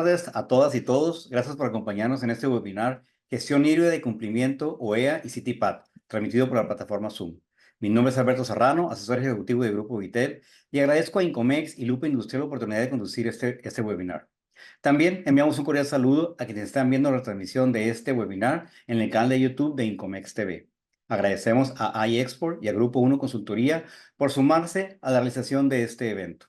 tardes a todas y todos. Gracias por acompañarnos en este webinar Gestión Híbrida de Cumplimiento OEA y CityPad, transmitido por la plataforma Zoom. Mi nombre es Alberto Serrano, asesor ejecutivo de Grupo Vitel, y agradezco a Incomex y Lupa Industrial la oportunidad de conducir este webinar. También enviamos un cordial saludo a quienes están viendo la transmisión de este webinar en el canal de YouTube de Incomex TV. Agradecemos a iExport y a Grupo 1 Consultoría por sumarse a la realización de este evento.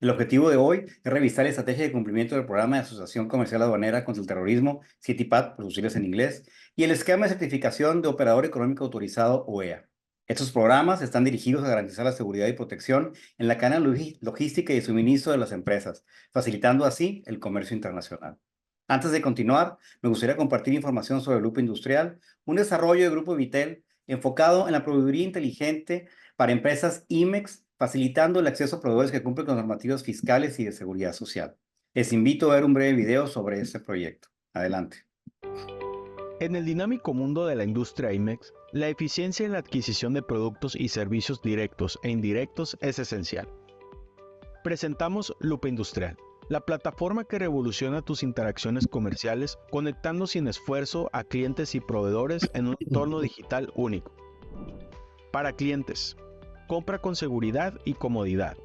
El objetivo de hoy es revisar la estrategia de cumplimiento del programa de Asociación Comercial Aduanera contra el Terrorismo, CityPad, por sus siglas en inglés, y el esquema de certificación de Operador Económico Autorizado, OEA. Estos programas están dirigidos a garantizar la seguridad y protección en la cadena logística y de suministro de las empresas, facilitando así el comercio internacional. Antes de continuar, me gustaría compartir información sobre Lupa Industrial, un desarrollo de Grupo Vitel enfocado en la proveeduría inteligente para empresas IMEX, facilitando el acceso a proveedores que cumplen con normativas fiscales y de seguridad social. Les invito a ver un breve video sobre este proyecto. Adelante. En el dinámico mundo de la industria IMEX, la eficiencia en la adquisición de productos y servicios directos e indirectos es esencial. Presentamos Lupa Industrial, la plataforma que revoluciona tus interacciones comerciales conectando sin esfuerzo a clientes y proveedores en un entorno digital único. Para clientes, compra con seguridad y comodidad.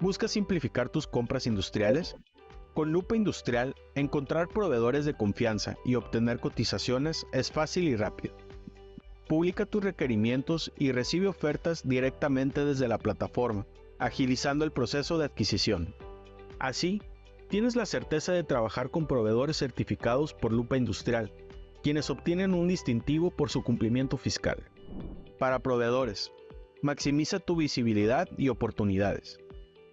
¿Buscas simplificar tus compras industriales? Con Lupa Industrial, encontrar proveedores de confianza y obtener cotizaciones es fácil y rápido. Publica tus requerimientos y recibe ofertas directamente desde la plataforma, agilizando el proceso de adquisición. Así, tienes la certeza de trabajar con proveedores certificados por Lupa Industrial, quienes obtienen un distintivo por su cumplimiento fiscal. Para proveedores, maximiza tu visibilidad y oportunidades.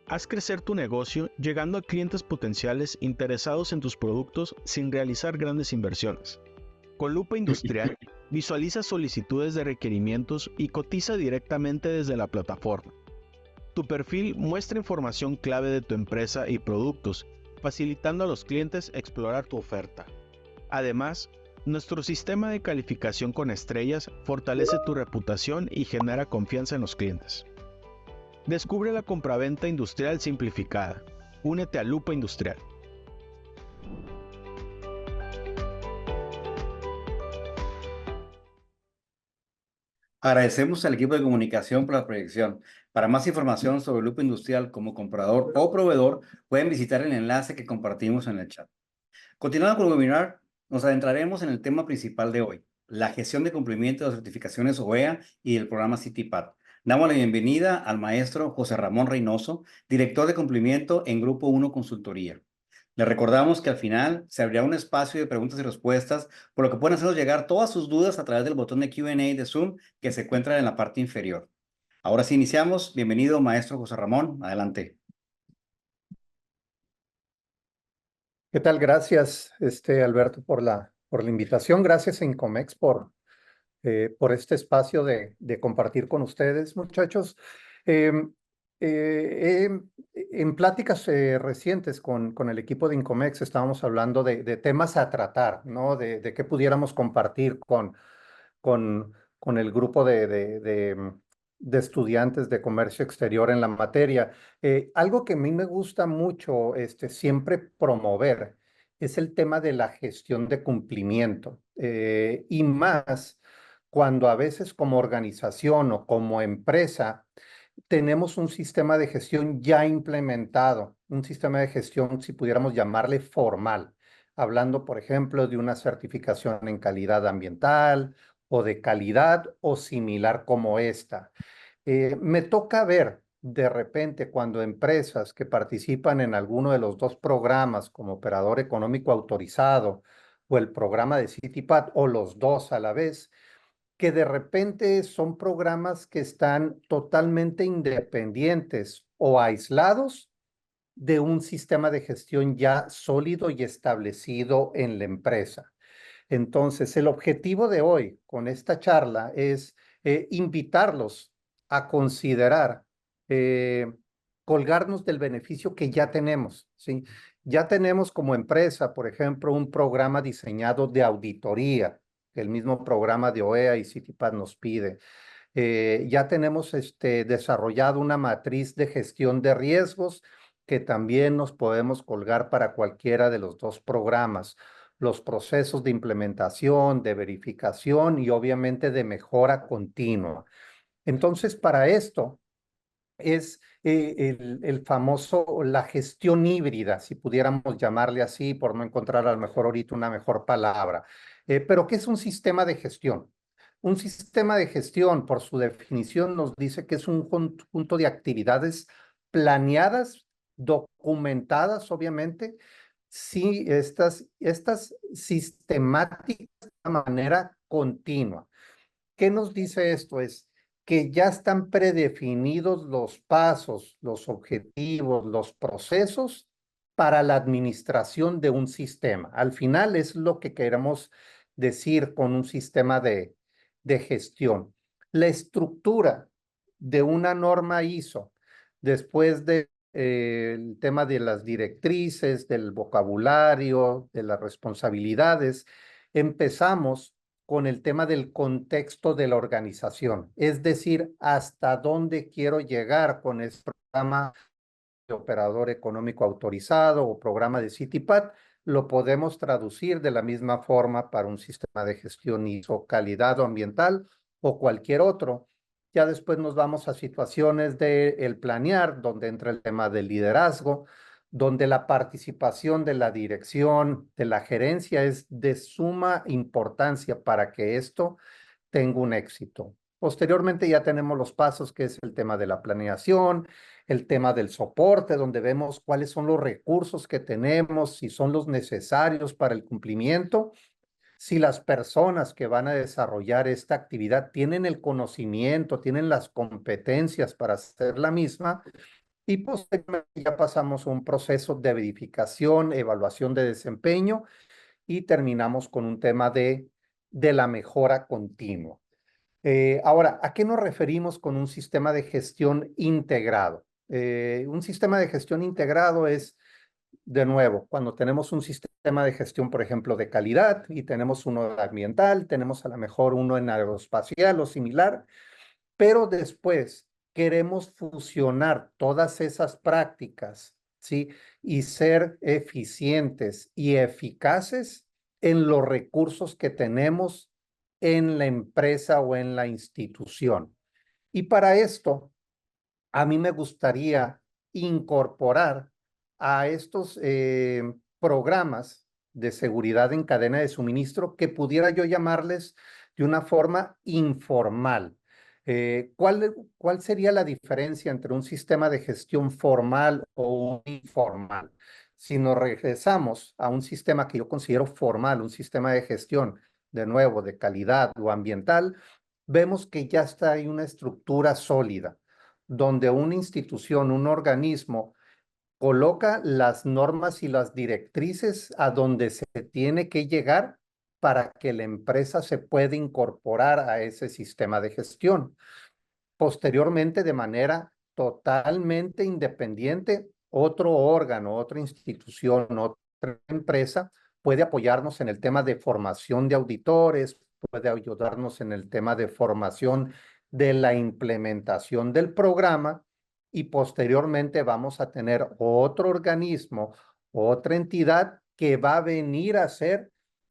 Haz crecer tu negocio llegando a clientes potenciales interesados en tus productos sin realizar grandes inversiones. Con Lupa Industrial, visualiza solicitudes de requerimientos y cotiza directamente desde la plataforma. Tu perfil muestra información clave de tu empresa y productos, facilitando a los clientes explorar tu oferta. Además, nuestro sistema de calificación con estrellas fortalece tu reputación y genera confianza en los clientes. Descubre la compraventa industrial simplificada. Únete a Lupa Industrial. Agradecemos al equipo de comunicación por la proyección. Para más información sobre Lupa Industrial como comprador o proveedor, pueden visitar el enlace que compartimos en el chat. Continuando con el webinar, nos adentraremos en el tema principal de hoy, la gestión de cumplimiento de las certificaciones OEA y del programa CityPad. Damos la bienvenida al maestro José Ramón Reynoso, director de cumplimiento en Grupo 1 Consultoría. Le recordamos que al final se abrirá un espacio de preguntas y respuestas, por lo que pueden hacernos llegar todas sus dudas a través del botón de Q&A de Zoom que se encuentra en la parte inferior. Ahora sí iniciamos. Bienvenido, maestro José Ramón. Adelante. ¿Qué tal? Gracias, Alberto, por la invitación. Gracias a Incomex por este espacio de compartir con ustedes, muchachos. Em, en pláticas recientes con el equipo de Incomex estábamos hablando de temas a tratar, ¿no? De qué pudiéramos compartir con el grupo de estudiantes de comercio exterior en la materia. Algo que a mí me gusta mucho siempre promover es el tema de la gestión de cumplimiento, y más cuando a veces como organización o como empresa tenemos un sistema de gestión ya implementado, un sistema de gestión, si pudiéramos llamarle formal, hablando, por ejemplo, de una certificación en calidad ambiental o de calidad o similar como esta. Me toca ver de repente cuando empresas que participan en alguno de los dos programas como operador económico autorizado o el programa de CityPad o los dos a la vez, que de repente son programas que están totalmente independientes o aislados de un sistema de gestión ya sólido y establecido en la empresa. Entonces, el objetivo de hoy con esta charla es invitarlos a considerar colgarnos del beneficio que ya tenemos, ¿sí? Ya tenemos como empresa, por ejemplo, un programa diseñado de auditoría, que el mismo programa de OEA y CityPad nos pide. Ya tenemos desarrollado una matriz de gestión de riesgos que también nos podemos colgar para cualquiera de los dos programas, los procesos de implementación, de verificación y obviamente de mejora continua. Entonces, para esto es el famoso, la gestión híbrida, si pudiéramos llamarle así, por no encontrar a lo mejor ahorita una mejor palabra. Pero ¿qué es un sistema de gestión? Un sistema de gestión, por su definición, nos dice que es un conjunto de actividades planeadas, documentadas, obviamente, sí, estas sistemáticas de manera continua. ¿Qué nos dice esto? Es que ya están predefinidos los pasos, los objetivos, los procesos para la administración de un sistema. Al final es lo que queremos decir con un sistema de gestión. La estructura de una norma ISO, después de el tema de las directrices, del vocabulario, de las responsabilidades, empezamos con el tema del contexto de la organización, es decir, hasta dónde quiero llegar con este programa de operador económico autorizado o programa de CityPad, lo podemos traducir de la misma forma para un sistema de gestión ISO calidad o ambiental o cualquier otro. Ya después nos vamos a situaciones de el planear, donde entra el tema del liderazgo, donde la participación de la dirección, de la gerencia es de suma importancia para que esto tenga un éxito. Posteriormente ya tenemos los pasos, que es el tema de la planeación, el tema del soporte, donde vemos cuáles son los recursos que tenemos, si son los necesarios para el cumplimiento, si las personas que van a desarrollar esta actividad tienen el conocimiento, tienen las competencias para hacer la misma, y posteriormente ya pasamos a un proceso de verificación, evaluación de desempeño y terminamos con un tema de la mejora continua. Ahora, ¿a qué nos referimos con un sistema de gestión integrado? Un sistema de gestión integrado es, de nuevo, cuando tenemos un sistema de gestión, por ejemplo, de calidad y tenemos uno ambiental, tenemos a lo mejor uno en aeroespacial o similar, pero después queremos fusionar todas esas prácticas, ¿sí? Y ser eficientes y eficaces en los recursos que tenemos en la empresa o en la institución. Y para esto, a mí me gustaría incorporar a estos programas de seguridad en cadena de suministro que pudiera yo llamarles de una forma informal. ¿Cuál sería la diferencia entre un sistema de gestión formal o un informal? Si nos regresamos a un sistema que yo considero formal, un sistema de gestión, de nuevo, de calidad o ambiental, vemos que ya está ahí una estructura sólida donde una institución, un organismo, coloca las normas y las directrices a donde se tiene que llegar para que la empresa se pueda incorporar a ese sistema de gestión. Posteriormente, de manera totalmente independiente, otro órgano, otra institución, otra empresa puede apoyarnos en el tema de formación de auditores, puede ayudarnos en el tema de formación de la implementación del programa y posteriormente vamos a tener otro organismo, otra entidad que va a venir a hacer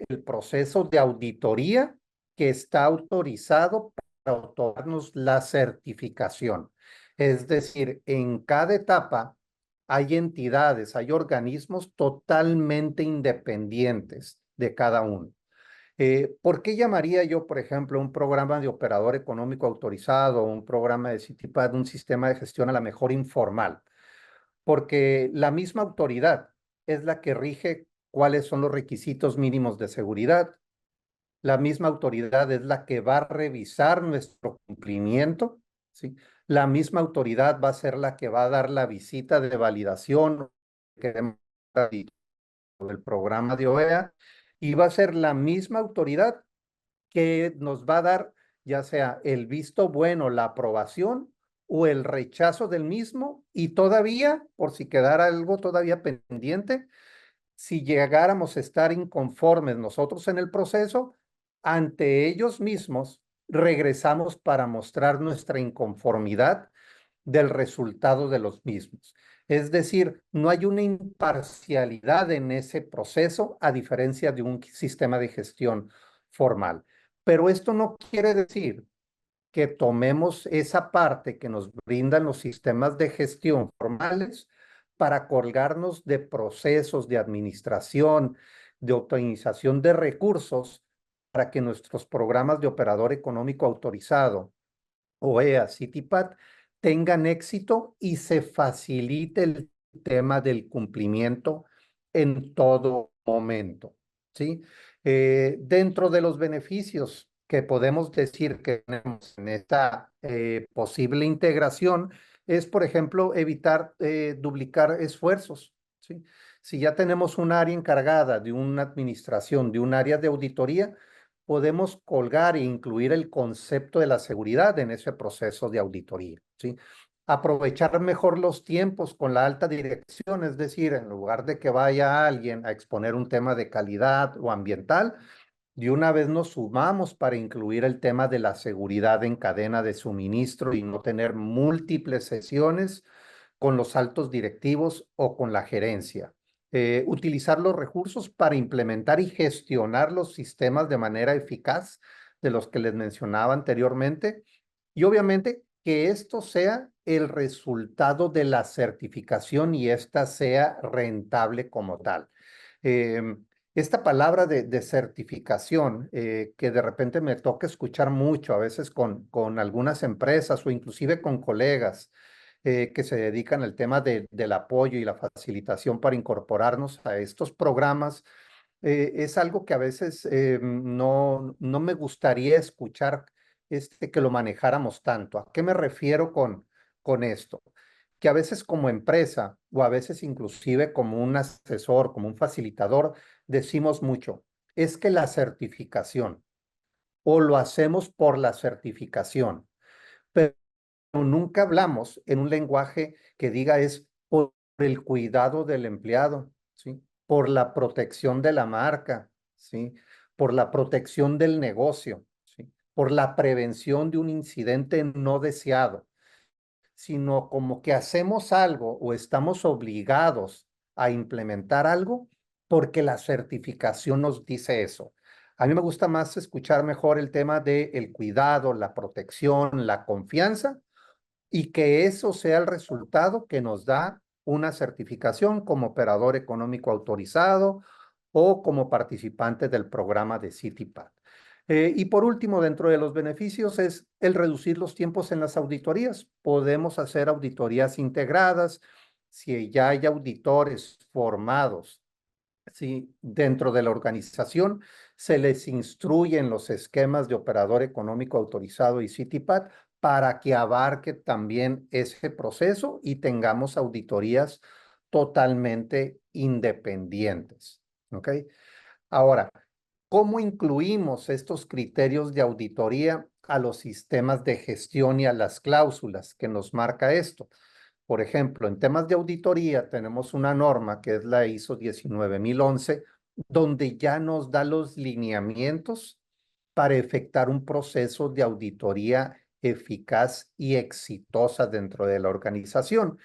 el proceso de auditoría que está autorizado para otorgarnos la certificación. Es decir, en cada etapa hay entidades, hay organismos totalmente independientes de cada uno. ¿Por qué llamaría yo, por ejemplo, un programa de operador económico autorizado o un programa de CityPad, un sistema de gestión a la mejor informal? Porque la misma autoridad es la que rige cuáles son los requisitos mínimos de seguridad. La misma autoridad es la que va a revisar nuestro cumplimiento, ¿sí? La misma autoridad va a ser la que va a dar la visita de validación del programa de OEA y va a ser la misma autoridad que nos va a dar ya sea el visto bueno, la aprobación o el rechazo del mismo y todavía, por si quedara algo todavía pendiente, si llegáramos a estar inconformes nosotros en el proceso, ante ellos mismos regresamos para mostrar nuestra inconformidad del resultado de los mismos. Es decir, no hay una imparcialidad en ese proceso a diferencia de un sistema de gestión formal. Pero esto no quiere decir que tomemos esa parte que nos brindan los sistemas de gestión formales para colgarnos de procesos de administración, de optimización de recursos, para que nuestros programas de operador económico autorizado, OEA, CITIPAT, tengan éxito y se facilite el tema del cumplimiento en todo momento, ¿sí? Dentro de los beneficios que podemos decir que tenemos en esta posible integración es, por ejemplo, evitar duplicar esfuerzos, ¿sí? Si ya tenemos un área encargada de una administración, de un área de auditoría, podemos colgar e incluir el concepto de la seguridad en ese proceso de auditoría, ¿sí? Aprovechar mejor los tiempos con la alta dirección, es decir, en lugar de que vaya alguien a exponer un tema de calidad o ambiental, de una vez nos sumamos para incluir el tema de la seguridad en cadena de suministro y no tener múltiples sesiones con los altos directivos o con la gerencia. Utilizar los recursos para implementar y gestionar los sistemas de manera eficaz de los que les mencionaba anteriormente. Y obviamente que esto sea el resultado de la certificación y esta sea rentable como tal. Esta palabra de certificación, que de repente me toca escuchar mucho, a veces con algunas empresas o inclusive con colegas que se dedican al tema del apoyo y la facilitación para incorporarnos a estos programas, es algo que a veces no me gustaría escuchar que lo manejáramos tanto. ¿A qué me refiero con esto? Que a veces como empresa o a veces inclusive como un asesor, como un facilitador, decimos mucho, es que la certificación o lo hacemos por la certificación, pero nunca hablamos en un lenguaje que diga es por el cuidado del empleado, ¿sí? Por la protección de la marca, ¿sí? Por la protección del negocio, ¿sí? Por la prevención de un incidente no deseado, sino como que hacemos algo o estamos obligados a implementar algo porque la certificación nos dice eso. A mí me gusta más escuchar mejor el tema de el cuidado, la protección, la confianza y que eso sea el resultado que nos da una certificación como operador económico autorizado o como participante del programa de CITIPAT. Y por último, dentro de los beneficios es el reducir los tiempos en las auditorías. Podemos hacer auditorías integradas si ya hay auditores formados, ¿sí? Dentro de la organización se les instruyen los esquemas de operador económico autorizado y CITIPAT para que abarque también ese proceso y tengamos auditorías totalmente independientes. ¿Ok? Ahora, ¿cómo incluimos estos criterios de auditoría a los sistemas de gestión y a las cláusulas que nos marca esto? Por ejemplo, en temas de auditoría tenemos una norma que es la ISO 19011, donde ya nos da los lineamientos para efectuar un proceso de auditoría eficaz y exitosa dentro de la organización.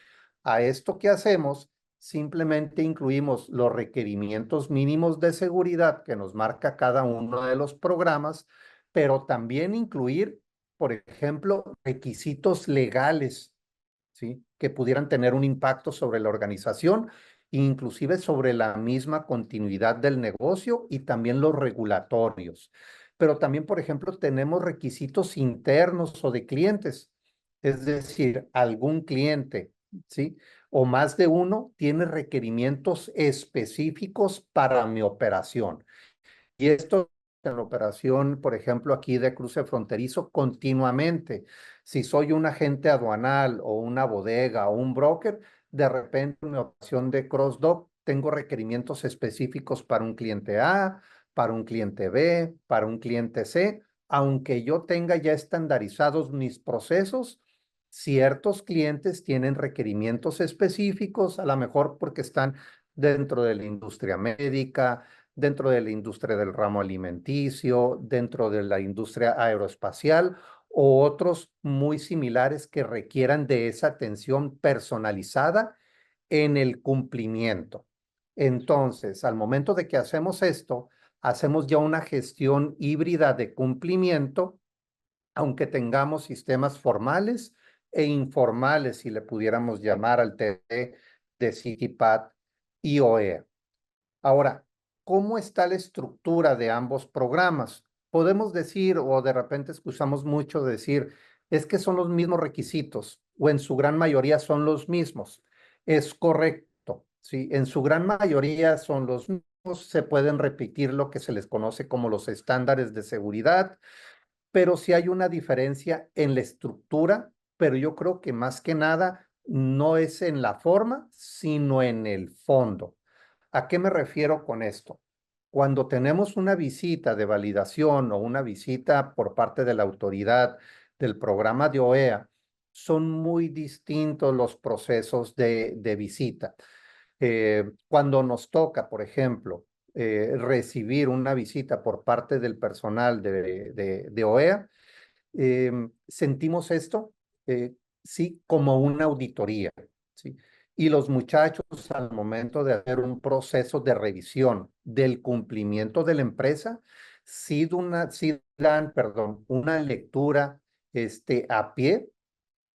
A esto que hacemos, simplemente incluimos los requerimientos mínimos de seguridad que nos marca cada uno de los programas, pero también incluir, por ejemplo, requisitos legales, ¿sí? Que pudieran tener un impacto sobre la organización, inclusive sobre la misma continuidad del negocio y también los regulatorios. Pero también, por ejemplo, tenemos requisitos internos o de clientes, es decir, algún cliente, ¿sí? O más de uno tiene requerimientos específicos para mi operación. Y esto en la operación, por ejemplo, aquí de cruce fronterizo, continuamente. Si soy un agente aduanal o una bodega o un broker, de repente en mi operación de cross-dock tengo requerimientos específicos para un cliente A, para un cliente B, para un cliente C. Aunque yo tenga ya estandarizados mis procesos, ciertos clientes tienen requerimientos específicos, a lo mejor porque están dentro de la industria médica, dentro de la industria del ramo alimenticio, dentro de la industria aeroespacial o otros muy similares que requieran de esa atención personalizada en el cumplimiento. Entonces, al momento de que hacemos esto, hacemos ya una gestión híbrida de cumplimiento, aunque tengamos sistemas formales e informales, si le pudiéramos llamar al TD de CityPath y OEA. Ahora, ¿cómo está la estructura de ambos programas? Podemos decir, o de repente escuchamos mucho decir, es que son los mismos requisitos, o en su gran mayoría son los mismos. Es correcto, sí, en su gran mayoría son los mismos, se pueden repetir lo que se les conoce como los estándares de seguridad, pero sí hay una diferencia en la estructura, pero yo creo que más que nada no es en la forma, sino en el fondo. ¿A qué me refiero con esto? Cuando tenemos una visita de validación o una visita por parte de la autoridad del programa de OEA, son muy distintos los procesos de visita. Cuando nos toca, por ejemplo, recibir una visita por parte del personal de OEA, sentimos esto, sí, como una auditoría, ¿sí? Y los muchachos al momento de hacer un proceso de revisión del cumplimiento de la empresa, sí dan, perdón, una lectura a pie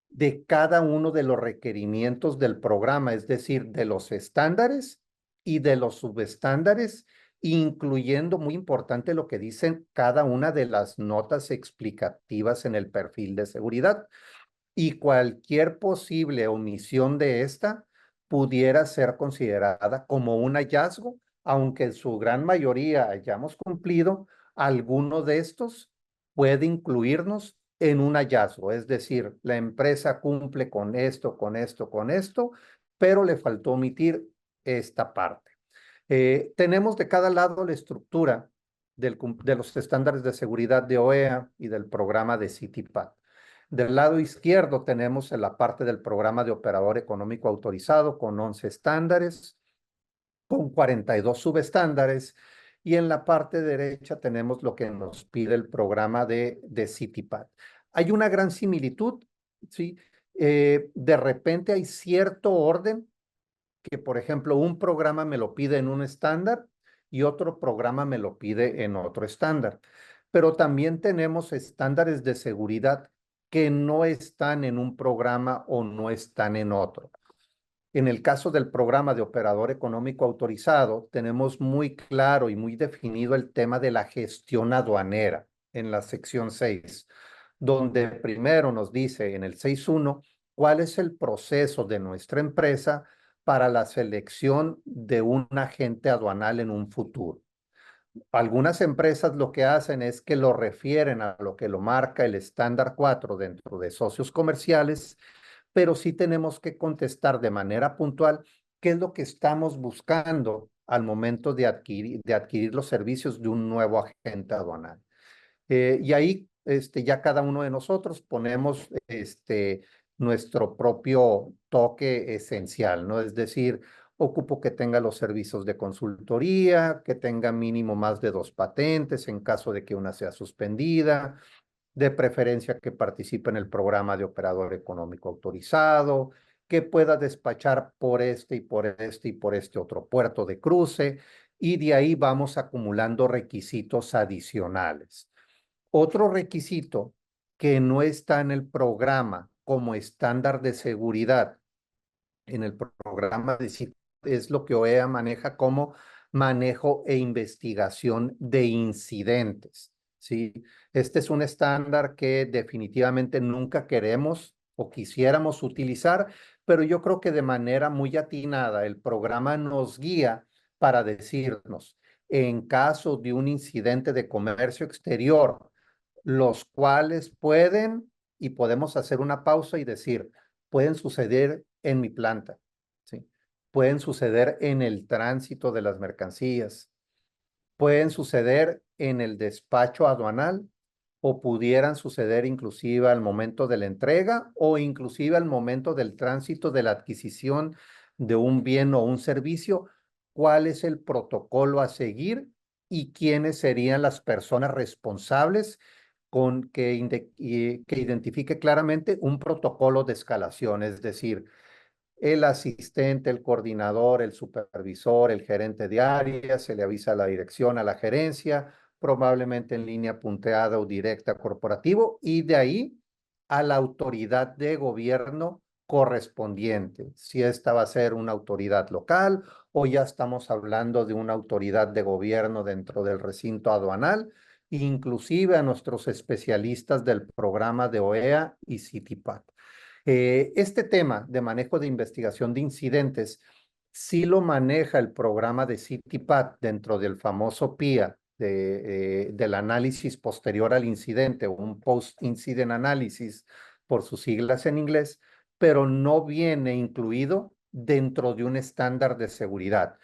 de cada uno de los requerimientos del programa, es decir, de los estándares y de los subestándares, incluyendo, muy importante, lo que dicen cada una de las notas explicativas en el perfil de seguridad. Y cualquier posible omisión de esta pudiera ser considerada como un hallazgo, aunque en su gran mayoría hayamos cumplido, alguno de estos puede incluirnos en un hallazgo. Es decir, la empresa cumple con esto, con esto, con esto, pero le faltó omitir esta parte. Tenemos de cada lado la estructura de los estándares de seguridad de OEA y del programa de CityPath. Del lado izquierdo tenemos en la parte del programa de operador económico autorizado con 11 estándares, con 42 subestándares, y en la parte derecha tenemos lo que nos pide el programa de CityPath. Hay una gran similitud, ¿sí? De repente hay cierto orden que, por ejemplo, un programa me lo pide en un estándar y otro programa me lo pide en otro estándar. Pero también tenemos estándares de seguridad que no están en un programa o no están en otro. En el caso del programa de operador económico autorizado, tenemos muy claro y muy definido el tema de la gestión aduanera en la sección 6, donde primero nos dice en el 6.1 cuál es el proceso de nuestra empresa para la selección de un agente aduanal en un futuro. Algunas empresas lo que hacen es que lo refieren a lo que lo marca el estándar 4 dentro de socios comerciales, pero sí tenemos que contestar de manera puntual qué es lo que estamos buscando al momento de adquirir los servicios de un nuevo agente aduanal. Y ahí ya cada uno de nosotros ponemos nuestro propio toque esencial, ¿no? Es decir, ocupo que tenga los servicios de consultoría, que tenga mínimo más de 2 patentes en caso de que una sea suspendida, de preferencia que participe en el programa de operador económico autorizado, que pueda despachar por este y por este y por este otro puerto de cruce, y de ahí vamos acumulando requisitos adicionales. Otro requisito que no está en el programa como estándar de seguridad, en el programa de CIT, es lo que OEA maneja como manejo e investigación de incidentes, ¿sí? Este es un estándar que definitivamente nunca queremos o quisiéramos utilizar, pero yo creo que de manera muy atinada el programa nos guía para decirnos, en caso de un incidente de comercio exterior, los cuales pueden, y podemos hacer una pausa y decir, pueden suceder en mi planta, ¿sí? Pueden suceder en el tránsito de las mercancías, pueden suceder en el despacho aduanal o pudieran suceder inclusive al momento de la entrega o inclusive al momento del tránsito de la adquisición de un bien o un servicio. ¿Cuál es el protocolo a seguir y quiénes serían las personas responsables con que identifique claramente un protocolo de escalación? Es decir, el asistente, el coordinador, el supervisor, el gerente de área, se le avisa a la dirección, a la gerencia, probablemente en línea punteada o directa corporativo, y de ahí a la autoridad de gobierno correspondiente. Si esta va a ser una autoridad local o ya estamos hablando de una autoridad de gobierno dentro del recinto aduanal, inclusive a nuestros especialistas del programa de OEA y CITIPAT. Este tema de manejo de investigación de incidentes sí lo maneja el programa de CITIPAT dentro del famoso PIA, del análisis posterior al incidente o un post-incident analysis por sus siglas en inglés, pero no viene incluido dentro de un estándar de seguridad.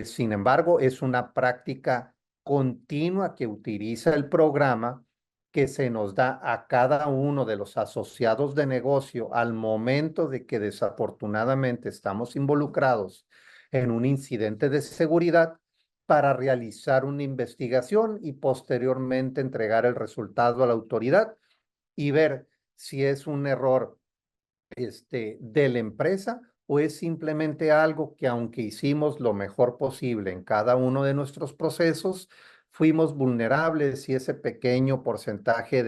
Sin embargo, es una práctica continua que utiliza el programa que se nos da a cada uno de los asociados de negocio al momento de que desafortunadamente estamos involucrados en un incidente de seguridad para realizar una investigación y posteriormente entregar el resultado a la autoridad y ver si es un error de la empresa o es simplemente algo que aunque hicimos lo mejor posible en cada uno de nuestros procesos, fuimos vulnerables y ese pequeño porcentaje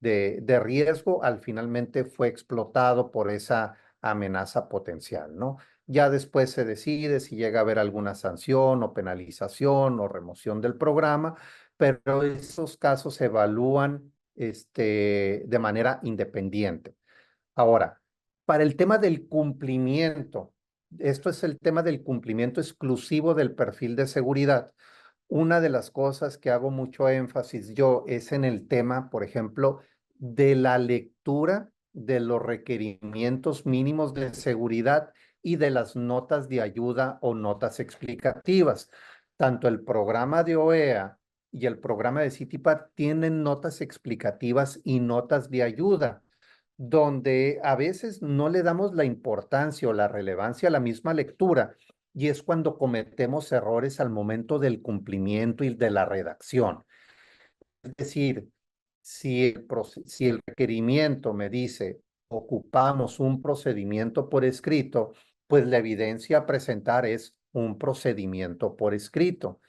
de riesgo al finalmente fue explotado por esa amenaza potencial, ¿no? Ya después se decide si llega a haber alguna sanción o penalización o remoción del programa, pero esos casos se evalúan de manera independiente. Ahora, para el tema del cumplimiento, esto es el tema del cumplimiento exclusivo del perfil de seguridad. Una de las cosas que hago mucho énfasis yo es en el tema, por ejemplo, de la lectura de los requerimientos mínimos de seguridad y de las notas de ayuda o notas explicativas. Tanto el programa de OEA y el programa de CITIPAT tienen notas explicativas y notas de ayuda donde a veces no le damos la importancia o la relevancia a la misma lectura, y es cuando cometemos errores al momento del cumplimiento y de la redacción. Es decir, si el requerimiento me dice ocupamos un procedimiento por escrito, pues la evidencia a presentar es un procedimiento por escrito.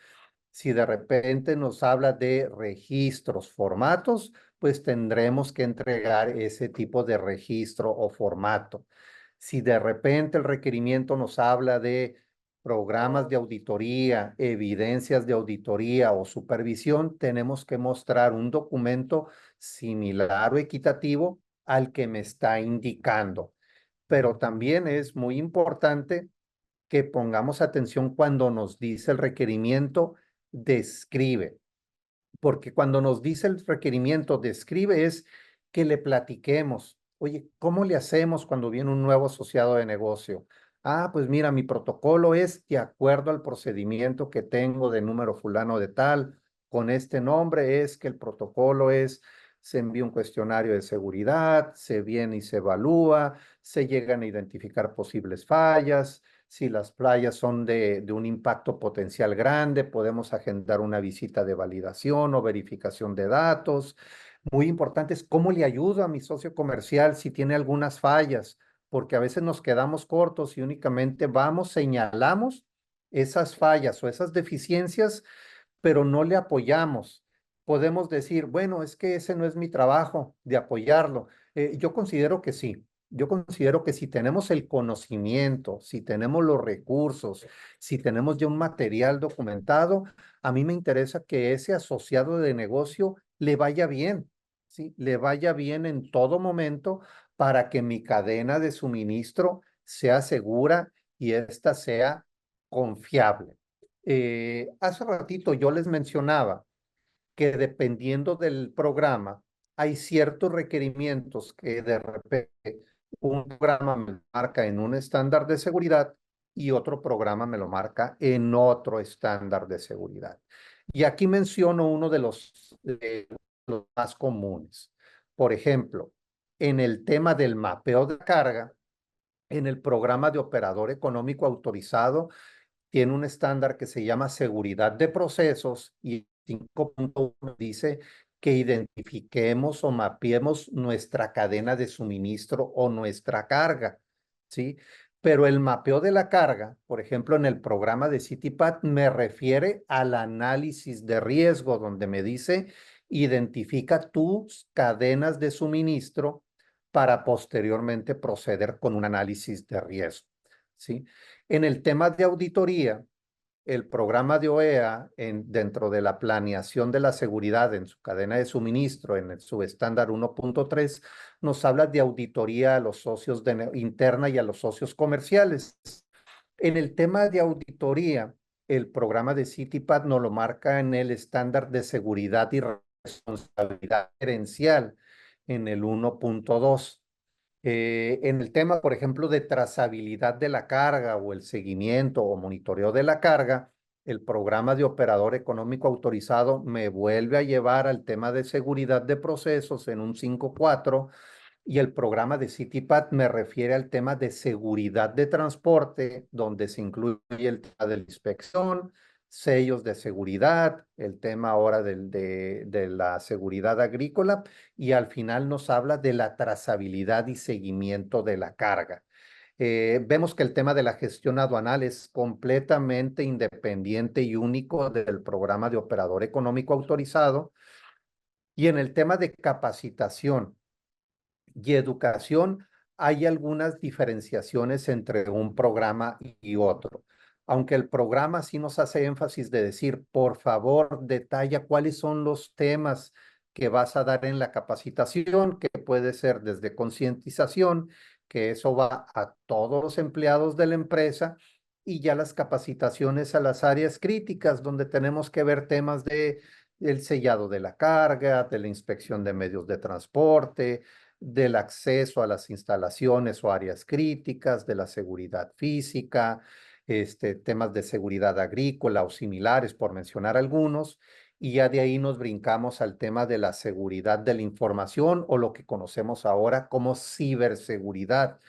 Si de repente nos habla de registros, formatos, pues tendremos que entregar ese tipo de registro o formato. Si de repente el requerimiento nos habla de programas de auditoría, evidencias de auditoría o supervisión, tenemos que mostrar un documento similar o equitativo al que me está indicando. Pero también es muy importante que pongamos atención cuando nos dice el requerimiento, describe, porque cuando nos dice el requerimiento, describe es que le platiquemos. Oye, ¿cómo le hacemos cuando viene un nuevo asociado de negocio? Ah, pues mira, mi protocolo es de acuerdo al procedimiento que tengo de número fulano de tal, con este nombre es que el protocolo es, se envía un cuestionario de seguridad, se viene y se evalúa, se llegan a identificar posibles fallas. Si las playas son de un impacto potencial grande, podemos agendar una visita de validación o verificación de datos. Muy importante es cómo le ayudo a mi socio comercial si tiene algunas fallas, porque a veces nos quedamos cortos y únicamente vamos, señalamos esas fallas o esas deficiencias, pero no le apoyamos. Podemos decir, bueno, es que ese no es mi trabajo de apoyarlo. Yo considero que sí. Yo considero que si tenemos el conocimiento, si tenemos los recursos, si tenemos ya un material documentado, a mí me interesa que ese asociado de negocio le vaya bien, ¿sí? Le vaya bien en todo momento para que mi cadena de suministro sea segura y ésta sea confiable. Hace ratito yo les mencionaba que dependiendo del programa, hay ciertos requerimientos que de repente un programa me marca en un estándar de seguridad y otro programa me lo marca en otro estándar de seguridad. Y aquí menciono uno los más comunes. Por ejemplo, en el tema del mapeo de carga, en el programa de operador económico autorizado, tiene un estándar que se llama seguridad de procesos y 5.1 dice que identifiquemos o mapeemos nuestra cadena de suministro o nuestra carga, ¿sí? Pero el mapeo de la carga, por ejemplo, en el programa de CityPath, me refiere al análisis de riesgo, donde me dice, identifica tus cadenas de suministro para posteriormente proceder con un análisis de riesgo, ¿sí? En el tema de auditoría, el programa de OEA dentro de la planeación de la seguridad en su cadena de suministro, en el subestándar 1.3, nos habla de auditoría a los socios interna y a los socios comerciales. En el tema de auditoría, el programa de CityPath nos lo marca en el estándar de seguridad y responsabilidad gerencial en el 1.2. En el tema, por ejemplo, de trazabilidad de la carga o el seguimiento o monitoreo de la carga, el programa de operador económico autorizado me vuelve a llevar al tema de seguridad de procesos en un 5.4 y el programa de CityPath me refiere al tema de seguridad de transporte, donde se incluye el tema de la inspección, sellos de seguridad, el tema ahora de la seguridad agrícola y al final nos habla de la trazabilidad y seguimiento de la carga. Vemos que el tema de la gestión aduanal es completamente independiente y único del programa de operador económico autorizado. Y en el tema de capacitación y educación, hay algunas diferenciaciones entre un programa y otro. Aunque el programa sí nos hace énfasis de decir, por favor, detalla cuáles son los temas que vas a dar en la capacitación, que puede ser desde concientización, que eso va a todos los empleados de la empresa, y ya las capacitaciones a las áreas críticas, donde tenemos que ver temas de el sellado de la carga, de la inspección de medios de transporte, del acceso a las instalaciones o áreas críticas, de la seguridad física, temas de seguridad agrícola o similares, por mencionar algunos, y ya de ahí nos brincamos al tema de la seguridad de la información o lo que conocemos ahora como ciberseguridad,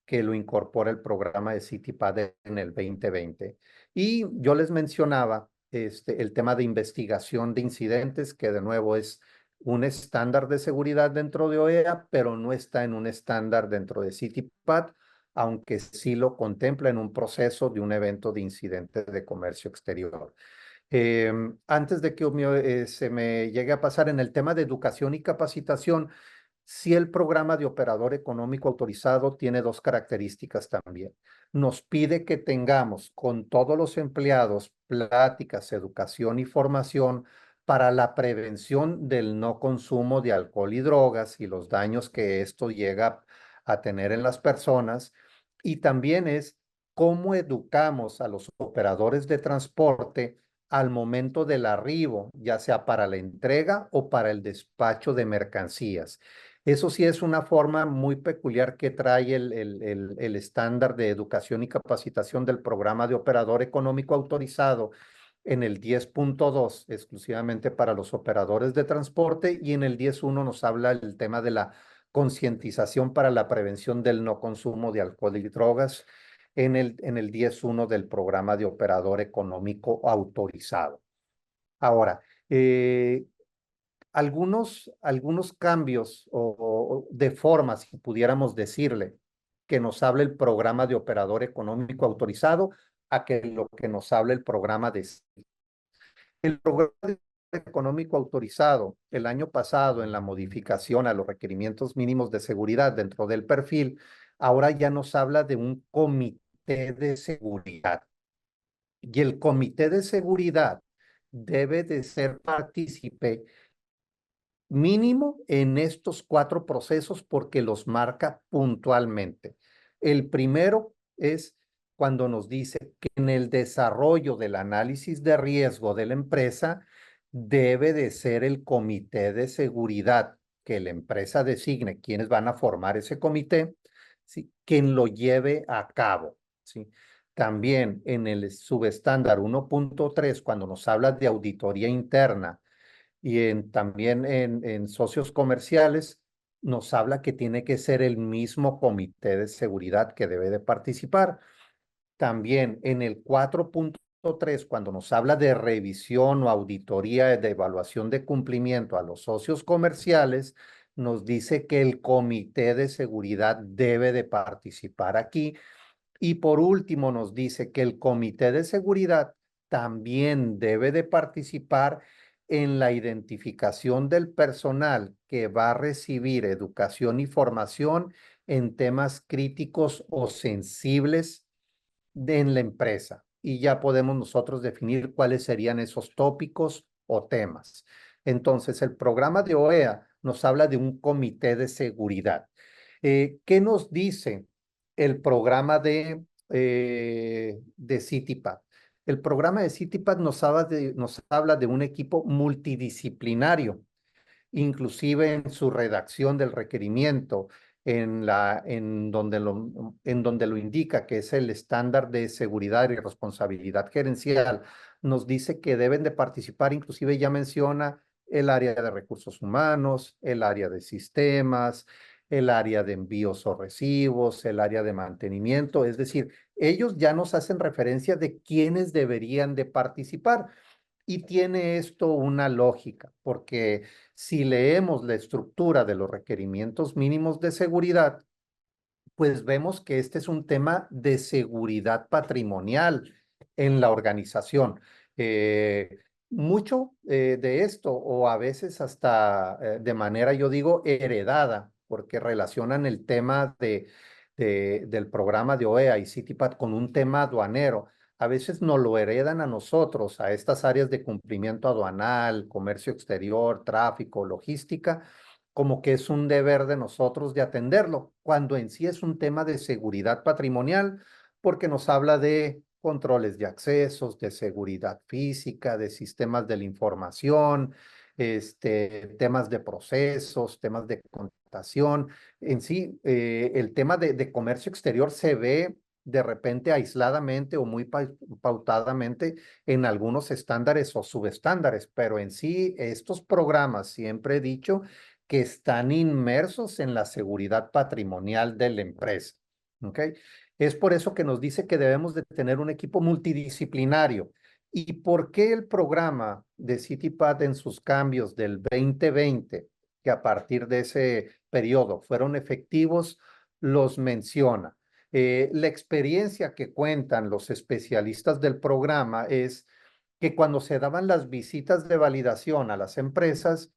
que lo incorpora el programa de CityPad en el 2020. Y yo les mencionaba el tema de investigación de incidentes, que de nuevo es un estándar de seguridad dentro de OEA, pero no está en un estándar dentro de CityPad, aunque sí lo contempla en un proceso de un evento de incidentes de comercio exterior. Antes de que se me llegue a pasar en el tema de educación y capacitación, si el programa de operador económico autorizado tiene dos características también. Nos pide que tengamos con todos los empleados pláticas, educación y formación para la prevención del no consumo de alcohol y drogas y los daños que esto llega a tener en las personas. Y también es cómo educamos a los operadores de transporte al momento del arribo, ya sea para la entrega o para el despacho de mercancías. Eso sí es una forma muy peculiar que trae el estándar de educación y capacitación del programa de operador económico autorizado en el 10.2, exclusivamente para los operadores de transporte, y en el 10.1 nos habla el tema de la concientización para la prevención del no consumo de alcohol y drogas en el 10.1 del programa de operador económico autorizado. Ahora, algunos cambios o de forma, si pudiéramos decirle, que nos hable el programa de operador económico autorizado a que lo que nos hable el programa de... El programa de económico autorizado el año pasado en la modificación a los requerimientos mínimos de seguridad dentro del perfil, ahora ya nos habla de un comité de seguridad. Y el comité de seguridad debe de ser partícipe mínimo en estos 4 procesos porque los marca puntualmente. El primero es cuando nos dice que en el desarrollo del análisis de riesgo de la empresa debe de ser el comité de seguridad que la empresa designe quienes van a formar ese comité, ¿sí? Quien lo lleve a cabo, ¿sí? También en el subestándar 1.3, cuando nos habla de auditoría interna, y también en socios comerciales nos habla que tiene que ser el mismo comité de seguridad que debe de participar. También en el 4.3, cuando nos habla de revisión o auditoría de evaluación de cumplimiento a los socios comerciales, nos dice que el comité de seguridad debe de participar aquí Y por último nos dice que el comité de seguridad también debe de participar en la identificación del personal que va a recibir educación y formación en temas críticos o sensibles en la empresa. Y ya podemos nosotros definir cuáles serían esos tópicos o temas. Entonces, el programa de OEA nos habla de un comité de seguridad. ¿Qué nos dice el programa de CityPad? El programa de CityPad nos habla de un equipo multidisciplinario, inclusive en su redacción del requerimiento, en donde lo indica, que es el estándar de seguridad y responsabilidad gerencial, nos dice que deben de participar, inclusive ya menciona el área de recursos humanos, el área de sistemas, el área de envíos o recibos, el área de mantenimiento, es decir, ellos ya nos hacen referencia de quiénes deberían de participar. Y tiene esto una lógica, porque si leemos la estructura de los requerimientos mínimos de seguridad, pues vemos que este es un tema de seguridad patrimonial en la organización. Mucho de esto, o a veces hasta de manera, yo digo, heredada, porque relacionan el tema del programa de OEA y CityPad con un tema aduanero. A veces nos lo heredan a nosotros, a estas áreas de cumplimiento aduanal, comercio exterior, tráfico, logística, como que es un deber de nosotros de atenderlo, cuando en sí es un tema de seguridad patrimonial, porque nos habla de controles de accesos, de seguridad física, de sistemas de la información, temas de procesos, temas de contratación. En sí, el tema de comercio exterior se ve de repente aisladamente o muy pautadamente en algunos estándares o subestándares, pero en sí estos programas, siempre he dicho, que están inmersos en la seguridad patrimonial de la empresa. ¿Ok? Es por eso que nos dice que debemos de tener un equipo multidisciplinario. ¿Y por qué el programa de CityPad en sus cambios del 2020, que a partir de ese periodo fueron efectivos, los menciona? La experiencia que cuentan los especialistas del programa es que cuando se daban las visitas de validación a las empresas,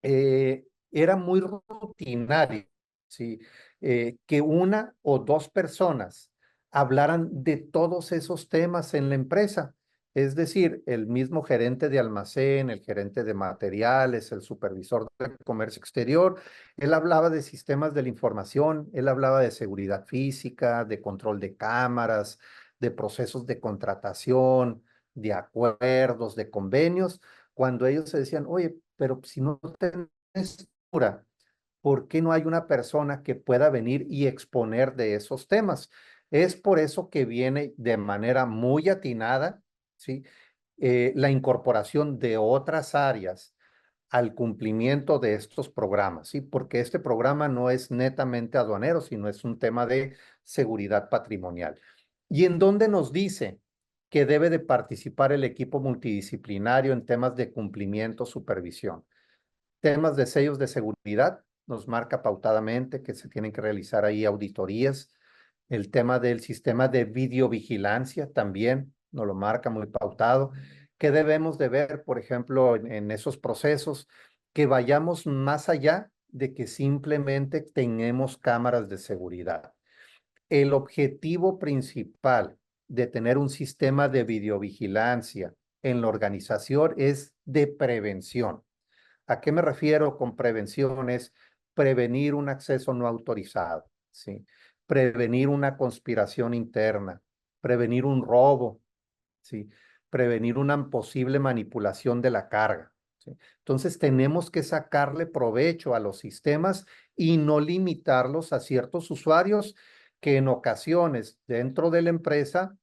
era muy rutinario, ¿sí? Que una o dos personas hablaran de todos esos temas en la empresa. Es decir, el mismo gerente de almacén, el gerente de materiales, el supervisor de comercio exterior, él hablaba de sistemas de la información, él hablaba de seguridad física, de control de cámaras, de procesos de contratación, de acuerdos, de convenios, cuando ellos se decían, oye, pero si no tenés estructura, ¿por qué no hay una persona que pueda venir y exponer de esos temas? Es por eso que viene de manera muy atinada, ¿sí? La incorporación de otras áreas al cumplimiento de estos programas, ¿sí? Porque este programa no es netamente aduanero, sino es un tema de seguridad patrimonial. ¿Y en dónde nos dice que debe de participar el equipo multidisciplinario en temas de cumplimiento, supervisión? Temas de sellos de seguridad, nos marca pautadamente que se tienen que realizar ahí auditorías. El tema del sistema de videovigilancia también nos lo marca muy pautado. ¿Qué debemos de ver, por ejemplo, en esos procesos? Que vayamos más allá de que simplemente tengamos cámaras de seguridad. El objetivo principal de tener un sistema de videovigilancia en la organización es de prevención. ¿A qué me refiero con prevención? Es prevenir un acceso no autorizado, ¿sí? Prevenir una conspiración interna, prevenir un robo, ¿sí? Prevenir una posible manipulación de la carga, ¿sí? Entonces tenemos que sacarle provecho a los sistemas y no limitarlos a ciertos usuarios que en ocasiones dentro de la empresa,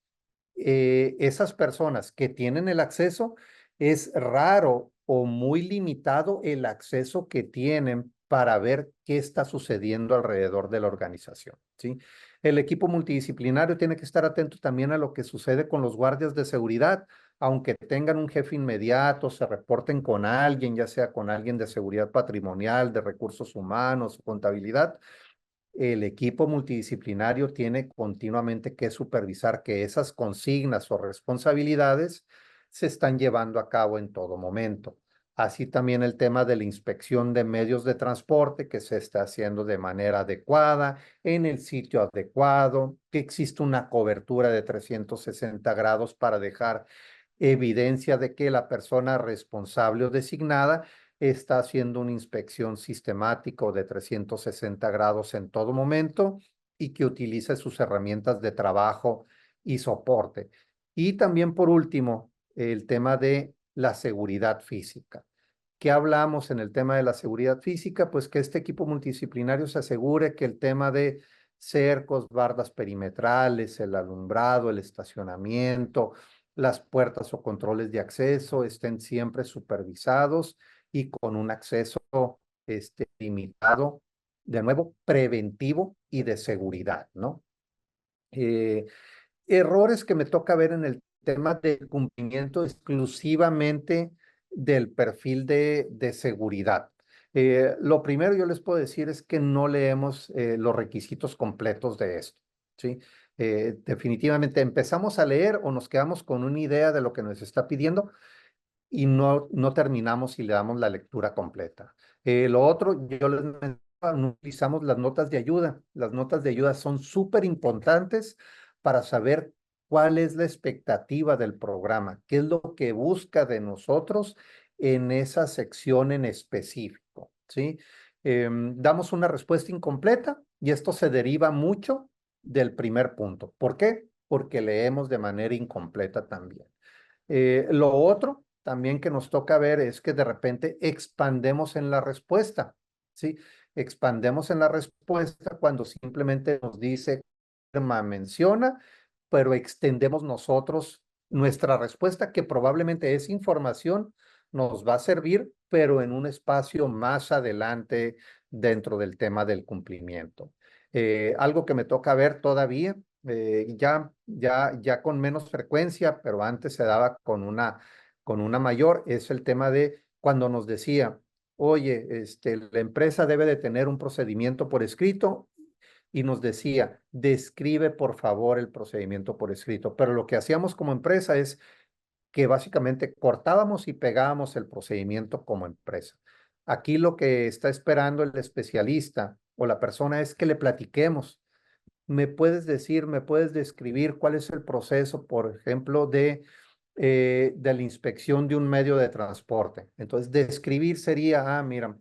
esas personas que tienen el acceso, es raro o muy limitado el acceso que tienen para ver qué está sucediendo alrededor de la organización, ¿sí? El equipo multidisciplinario tiene que estar atento también a lo que sucede con los guardias de seguridad, aunque tengan un jefe inmediato, se reporten con alguien, ya sea con alguien de seguridad patrimonial, de recursos humanos, contabilidad. el equipo multidisciplinario tiene continuamente que supervisar que esas consignas o responsabilidades se están llevando a cabo en todo momento. Así también el tema de la inspección de medios de transporte, que se está haciendo de manera adecuada, en el sitio adecuado, que existe una cobertura de 360 grados para dejar evidencia de que la persona responsable o designada está haciendo una inspección sistemática o de 360 grados en todo momento y que utilice sus herramientas de trabajo y soporte. Y también, por último, el tema de la seguridad física. ¿Qué hablamos en el tema de la seguridad física? Pues que este equipo multidisciplinario se asegure que el tema de cercos, bardas perimetrales, el alumbrado, el estacionamiento, las puertas o controles de acceso estén siempre supervisados y con un acceso limitado, de nuevo, preventivo y de seguridad, ¿no? Errores que me toca ver en el tema del cumplimiento exclusivamente del perfil de seguridad. Lo primero yo les puedo decir es que no leemos los requisitos completos de esto, ¿sí? Definitivamente empezamos a leer o nos quedamos con una idea de lo que nos está pidiendo y no terminamos y le damos la lectura completa. Lo otro, yo les mencionaba, no utilizamos las notas de ayuda. Las notas de ayuda son súper importantes para saber cuál es la expectativa del programa, qué es lo que busca de nosotros en esa sección en específico, ¿sí? Damos una respuesta incompleta y esto se deriva mucho del primer punto. ¿Por qué? Porque leemos de manera incompleta también. Lo otro también que nos toca ver es que de repente expandemos en la respuesta, ¿sí? Expandemos en la respuesta cuando simplemente nos dice, menciona, pero extendemos nosotros nuestra respuesta, que probablemente esa información nos va a servir, pero en un espacio más adelante dentro del tema del cumplimiento. Algo que me toca ver todavía ya con menos frecuencia, pero antes se daba con una mayor, es el tema de cuando nos decía, oye, la empresa debe de tener un procedimiento por escrito y nos decía, describe por favor el procedimiento por escrito. Pero lo que hacíamos como empresa es que básicamente cortábamos y pegábamos el procedimiento como empresa. Aquí lo que está esperando el especialista o la persona es que le platiquemos. ¿Me puedes decir, me puedes describir cuál es el proceso, por ejemplo, de la inspección de un medio de transporte? Entonces, describir sería, mira,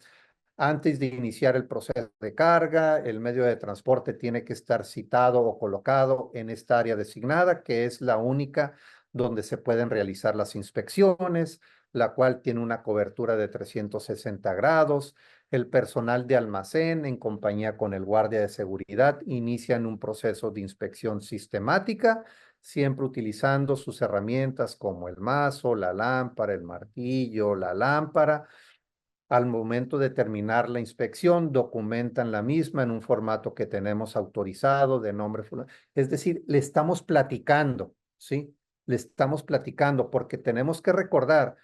antes de iniciar el proceso de carga, el medio de transporte tiene que estar citado o colocado en esta área designada, que es la única donde se pueden realizar las inspecciones, la cual tiene una cobertura de 360 grados. El personal de almacén, en compañía con el guardia de seguridad, inician un proceso de inspección sistemática, siempre utilizando sus herramientas como el mazo, la lámpara, el martillo, la lámpara. Al momento de terminar la inspección, documentan la misma en un formato que tenemos autorizado de nombre. Es decir, le estamos platicando, ¿sí? Le estamos platicando porque tenemos que recordar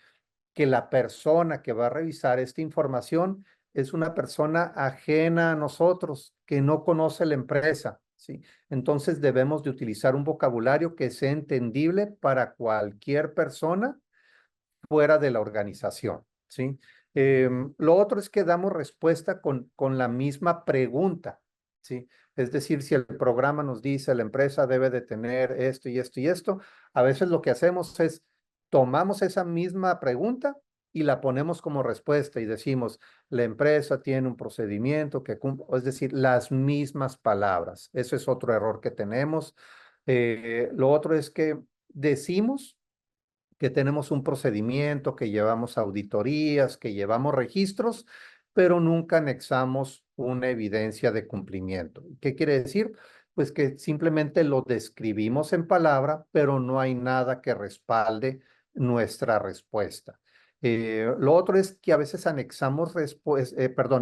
que la persona que va a revisar esta información es una persona ajena a nosotros, que no conoce la empresa, ¿sí? Entonces debemos de utilizar un vocabulario que sea entendible para cualquier persona fuera de la organización, ¿sí? Lo otro es que damos respuesta con la misma pregunta, ¿sí? Es decir, si el programa nos dice la empresa debe de tener esto y esto y esto, a veces lo que hacemos es tomamos esa misma pregunta y la ponemos como respuesta y decimos, la empresa tiene un procedimiento que cumple, es decir, las mismas palabras. Ese es otro error que tenemos. Lo otro es que decimos que tenemos un procedimiento, que llevamos auditorías, que llevamos registros, pero nunca anexamos una evidencia de cumplimiento. ¿Qué quiere decir? Pues que simplemente lo describimos en palabra, pero no hay nada que respalde nuestra respuesta. Lo otro es que a veces anexamos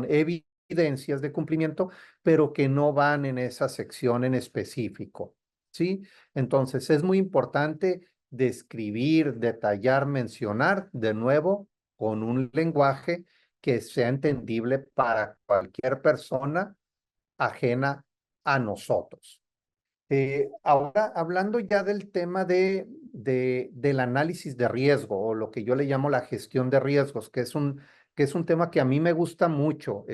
evidencias de cumplimiento, pero que no van en esa sección en específico, ¿sí? Entonces, es muy importante describir, detallar, mencionar de nuevo con un lenguaje que sea entendible para cualquier persona ajena a nosotros. Ahora, hablando ya del tema del análisis de riesgo o lo que yo le llamo la gestión de riesgos, que es un tema que a mí me gusta mucho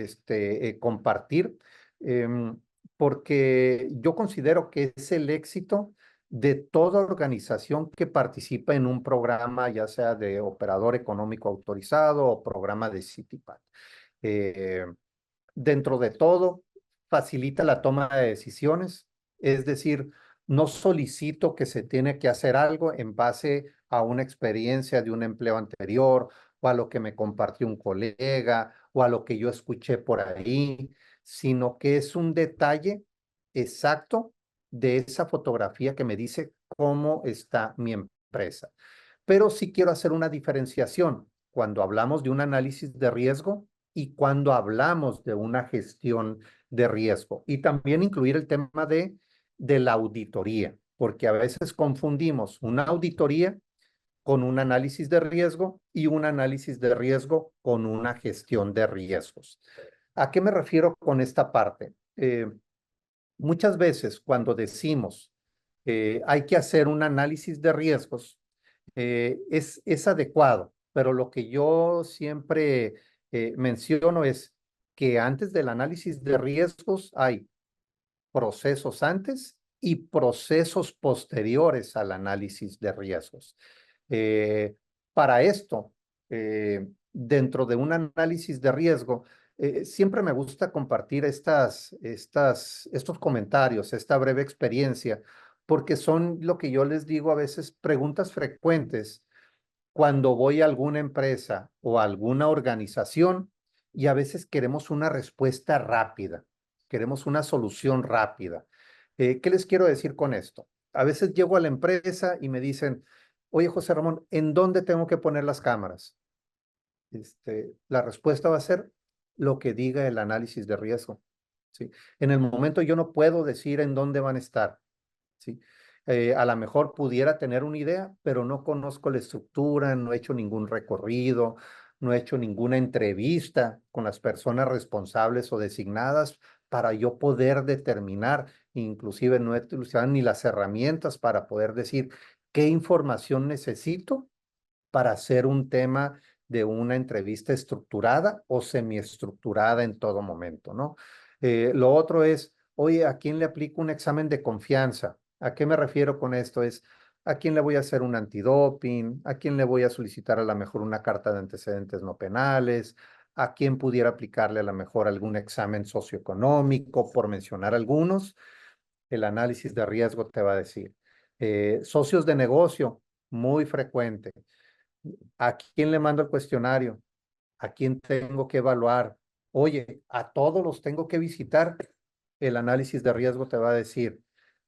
compartir, em, porque yo considero que es el éxito de toda organización que participa en un programa, ya sea de operador económico autorizado o programa de CITIPAT. Eh, Dentro de todo, facilita la toma de decisiones, es decir, no solicito que se tiene que hacer algo en base a una experiencia de un empleo anterior o a lo que me compartió un colega o a lo que yo escuché por ahí, sino que es un detalle exacto de esa fotografía que me dice cómo está mi empresa. Pero sí quiero hacer una diferenciación. Cuando hablamos de un análisis de riesgo, y cuando hablamos de una gestión de riesgo. Y también incluir el tema de la auditoría, porque a veces confundimos una auditoría con un análisis de riesgo y un análisis de riesgo con una gestión de riesgos. ¿A qué me refiero con esta parte? Muchas veces cuando decimos hay que hacer un análisis de riesgos, es adecuado, pero lo que yo siempre menciono es que antes del análisis de riesgos hay procesos antes y procesos posteriores al análisis de riesgos. Eh, para esto, dentro de un análisis de riesgo, siempre me gusta compartir estos comentarios, esta breve experiencia, porque son lo que yo les digo a veces preguntas frecuentes cuando voy a alguna empresa o a alguna organización y a veces queremos una respuesta rápida, queremos una solución rápida. ¿Qué les quiero decir con esto? A veces llego a la empresa y me dicen, oye, José Ramón, ¿en dónde tengo que poner las cámaras? La respuesta va a ser lo que diga el análisis de riesgo. ¿Sí? En el momento yo no puedo decir en dónde van a estar. ¿Sí? A lo mejor pudiera tener una idea, pero no conozco la estructura, no he hecho ningún recorrido, no he hecho ninguna entrevista con las personas responsables o designadas para yo poder determinar, inclusive no he utilizado ni las herramientas para poder decir qué información necesito para hacer un tema de una entrevista estructurada o semiestructurada en todo momento, ¿no? Lo otro es, oye, ¿a quién le aplico un examen de confianza? ¿A qué me refiero con esto? Es, ¿a quién le voy a hacer un antidoping? ¿A quién le voy a solicitar a lo mejor una carta de antecedentes no penales? ¿A quién pudiera aplicarle a lo mejor algún examen socioeconómico, por mencionar algunos? El análisis de riesgo te va a decir. Socios de negocio, muy frecuente. ¿A quién le mando el cuestionario? ¿A quién tengo que evaluar? Oye, ¿a todos los tengo que visitar? El análisis de riesgo te va a decir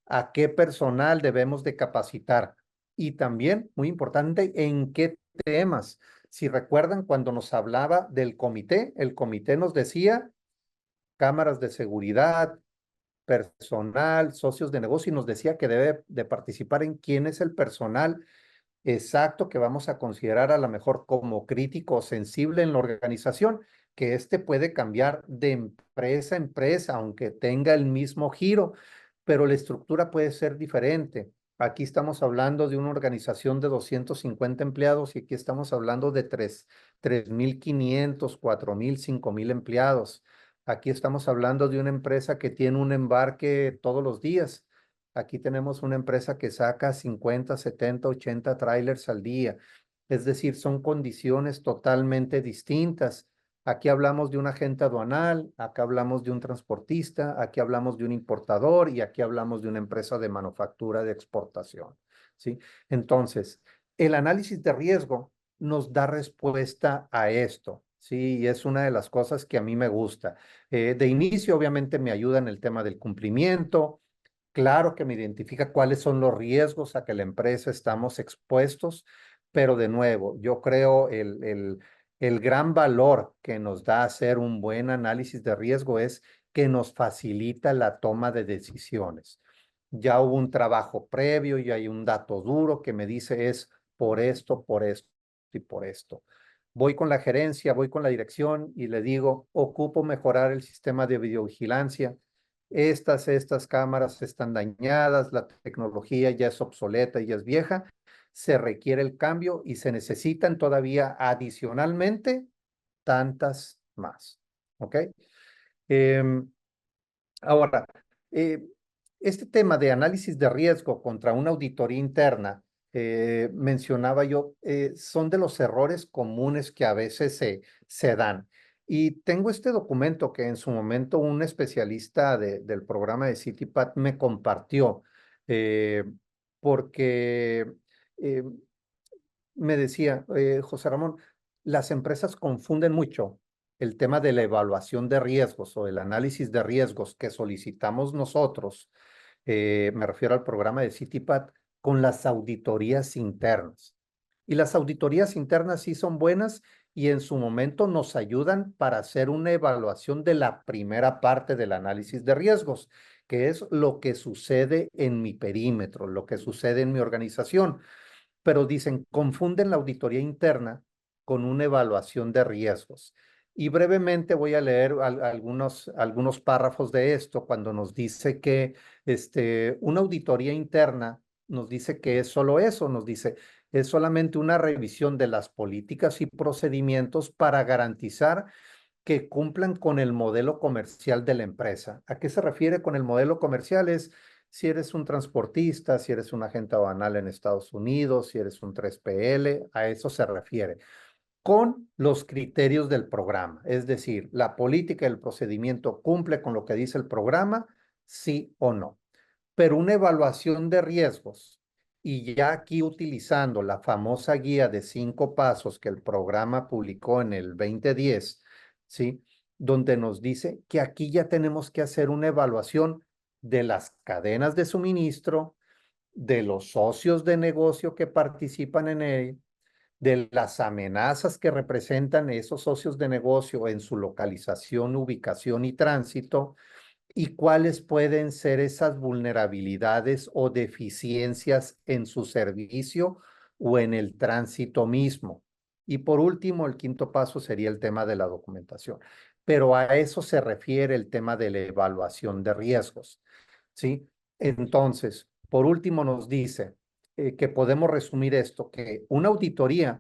a qué personal debemos de capacitar y también, muy importante, en qué temas. Si recuerdan, cuando nos hablaba del comité, el comité nos decía cámaras de seguridad, personal, socios de negocio y nos decía que debe de participar en quién es el personal exacto que vamos a considerar a lo mejor como crítico o sensible en la organización, que este puede cambiar de empresa a empresa, aunque tenga el mismo giro, pero la estructura puede ser diferente. Aquí estamos hablando de una organización de 250 empleados y aquí estamos hablando de 3,500, 4,000, 5,000 empleados. Aquí estamos hablando de una empresa que tiene un embarque todos los días. Aquí tenemos una empresa que saca 50, 70, 80 trailers al día. Es decir, son condiciones totalmente distintas. Aquí hablamos de un agente aduanal, acá hablamos de un transportista, aquí hablamos de un importador y aquí hablamos de una empresa de manufactura de exportación. ¿Sí? Entonces, el análisis de riesgo nos da respuesta a esto. Sí, y es una de las cosas que a mí me gusta. De inicio, obviamente, me ayuda en el tema del cumplimiento. Claro que me identifica cuáles son los riesgos a que la empresa estamos expuestos, pero de nuevo, yo creo el gran valor que nos da hacer un buen análisis de riesgo es que nos facilita la toma de decisiones. Ya hubo un trabajo previo y hay un dato duro que me dice es por esto y por esto. Voy con la gerencia, voy con la dirección y le digo, ocupo mejorar el sistema de videovigilancia. estas cámaras están dañadas, la tecnología ya es obsoleta, ya es vieja, se requiere el cambio y se necesitan todavía adicionalmente tantas más. ¿Ok? Em, Ahora, eh, este tema de análisis de riesgo contra una auditoría interna, mencionaba yo, son de los errores comunes que a veces se dan. Y tengo este documento que en su momento un especialista del programa de CityPath me compartió, eh, porque eh, me decía, José Ramón, las empresas confunden mucho el tema de la evaluación de riesgos o el análisis de riesgos que solicitamos nosotros, me refiero al programa de CityPath, con las auditorías internas. Y las auditorías internas sí son buenas y en su momento nos ayudan para hacer una evaluación de la primera parte del análisis de riesgos, que es lo que sucede en mi perímetro, lo que sucede en mi organización, pero dicen, confunden la auditoría interna con una evaluación de riesgos. Y brevemente voy a leer algunos párrafos de esto cuando nos dice que una auditoría interna nos dice que es solo eso, nos dice, es solamente una revisión de las políticas y procedimientos para garantizar que cumplan con el modelo comercial de la empresa. ¿A qué se refiere con el modelo comercial? Es si eres un transportista, si eres un agente aduanal en Estados Unidos, si eres un 3PL, a eso se refiere. Con los criterios del programa, es decir, la política y el procedimiento cumple con lo que dice el programa, sí o no. Pero una evaluación de riesgos, y ya aquí utilizando la famosa guía de 5 pasos que el programa publicó en el 2010, ¿sí? Donde nos dice que aquí ya tenemos que hacer una evaluación de las cadenas de suministro, de los socios de negocio que participan en él, de las amenazas que representan esos socios de negocio en su localización, ubicación y tránsito, y cuáles pueden ser esas vulnerabilidades o deficiencias en su servicio o en el tránsito mismo. Y por último, el quinto paso sería el tema de la documentación. Pero a eso se refiere el tema de la evaluación de riesgos, ¿sí? Entonces, por último, nos dice que podemos resumir esto, que una auditoría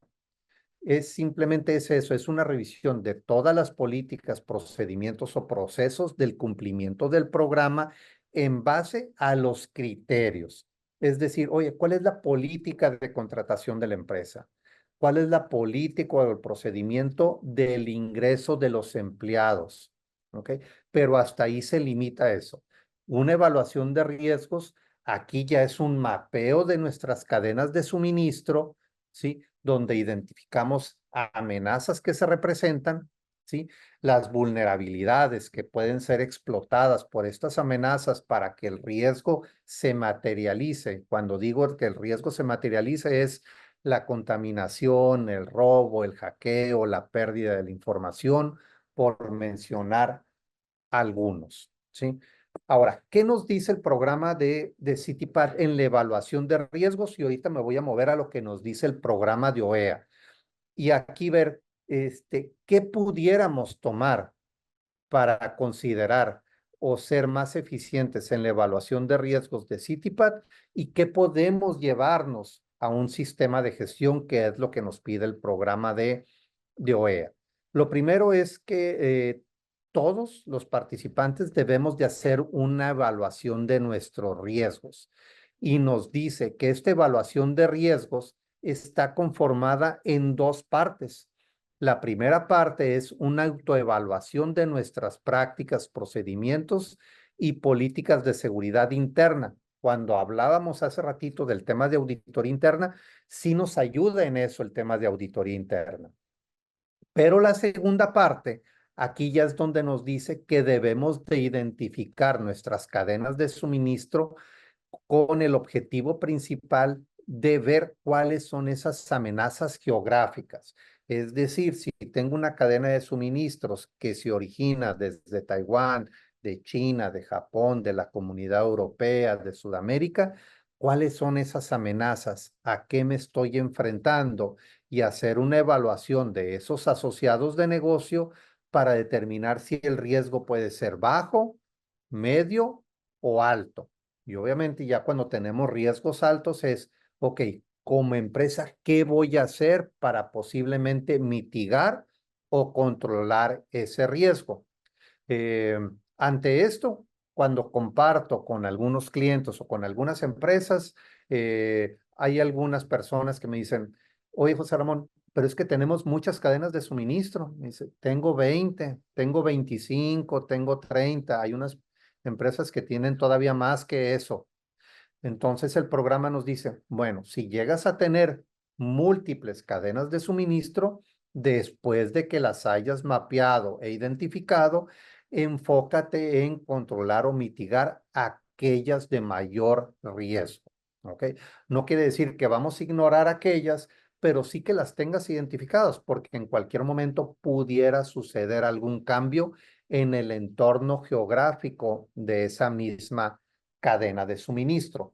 simplemente es eso, es una revisión de todas las políticas, procedimientos o procesos del cumplimiento del programa en base a los criterios. Es decir, oye, ¿cuál es la política de contratación de la empresa? ¿Cuál es la política o el procedimiento del ingreso de los empleados? ¿Ok? Pero hasta ahí se limita eso. Una evaluación de riesgos, aquí ya es un mapeo de nuestras cadenas de suministro, ¿sí? Donde identificamos amenazas que se representan, ¿sí? Las vulnerabilidades que pueden ser explotadas por estas amenazas para que el riesgo se materialice. Cuando digo que el riesgo se materialice es la contaminación, el robo, el hackeo, la pérdida de la información, por mencionar algunos, ¿sí? Ahora, ¿qué nos dice el programa de CityPath en la evaluación de riesgos? Y ahorita me voy a mover a lo que nos dice el programa de OEA. Y aquí ver qué pudiéramos tomar para considerar o ser más eficientes en la evaluación de riesgos de CityPath y qué podemos llevarnos a un sistema de gestión que es lo que nos pide el programa de OEA. Lo primero es que todos los participantes debemos de hacer una evaluación de nuestros riesgos y nos dice que esta evaluación de riesgos está conformada en 2 partes. La primera parte es una autoevaluación de nuestras prácticas, procedimientos y políticas de seguridad interna. Cuando hablábamos hace ratito del tema de auditoría interna, sí nos ayuda en eso el tema de auditoría interna. Pero la segunda parte, aquí ya es donde nos dice que debemos de identificar nuestras cadenas de suministro con el objetivo principal de ver cuáles son esas amenazas geográficas. Es decir, si tengo una cadena de suministros que se origina desde Taiwán, de China, de Japón, de la Comunidad Europea, de Sudamérica, ¿cuáles son esas amenazas? ¿A qué me estoy enfrentando? Y hacer una evaluación de esos asociados de negocio para determinar si el riesgo puede ser bajo, medio o alto. Y obviamente ya cuando tenemos riesgos altos es, ok, como empresa, ¿qué voy a hacer para posiblemente mitigar o controlar ese riesgo? Eh, Ante esto, cuando comparto con algunos clientes o con algunas empresas, hay algunas personas que me dicen, oye, José Ramón, pero es que tenemos muchas cadenas de suministro. Me dice, tengo 20, tengo 25, tengo 30. Hay unas empresas que tienen todavía más que eso. Entonces el programa nos dice, bueno, si llegas a tener múltiples cadenas de suministro, después de que las hayas mapeado e identificado, enfócate en controlar o mitigar aquellas de mayor riesgo. ¿Ok? No quiere decir que vamos a ignorar aquellas, pero sí que las tengas identificadas, porque en cualquier momento pudiera suceder algún cambio en el entorno geográfico de esa misma cadena de suministro.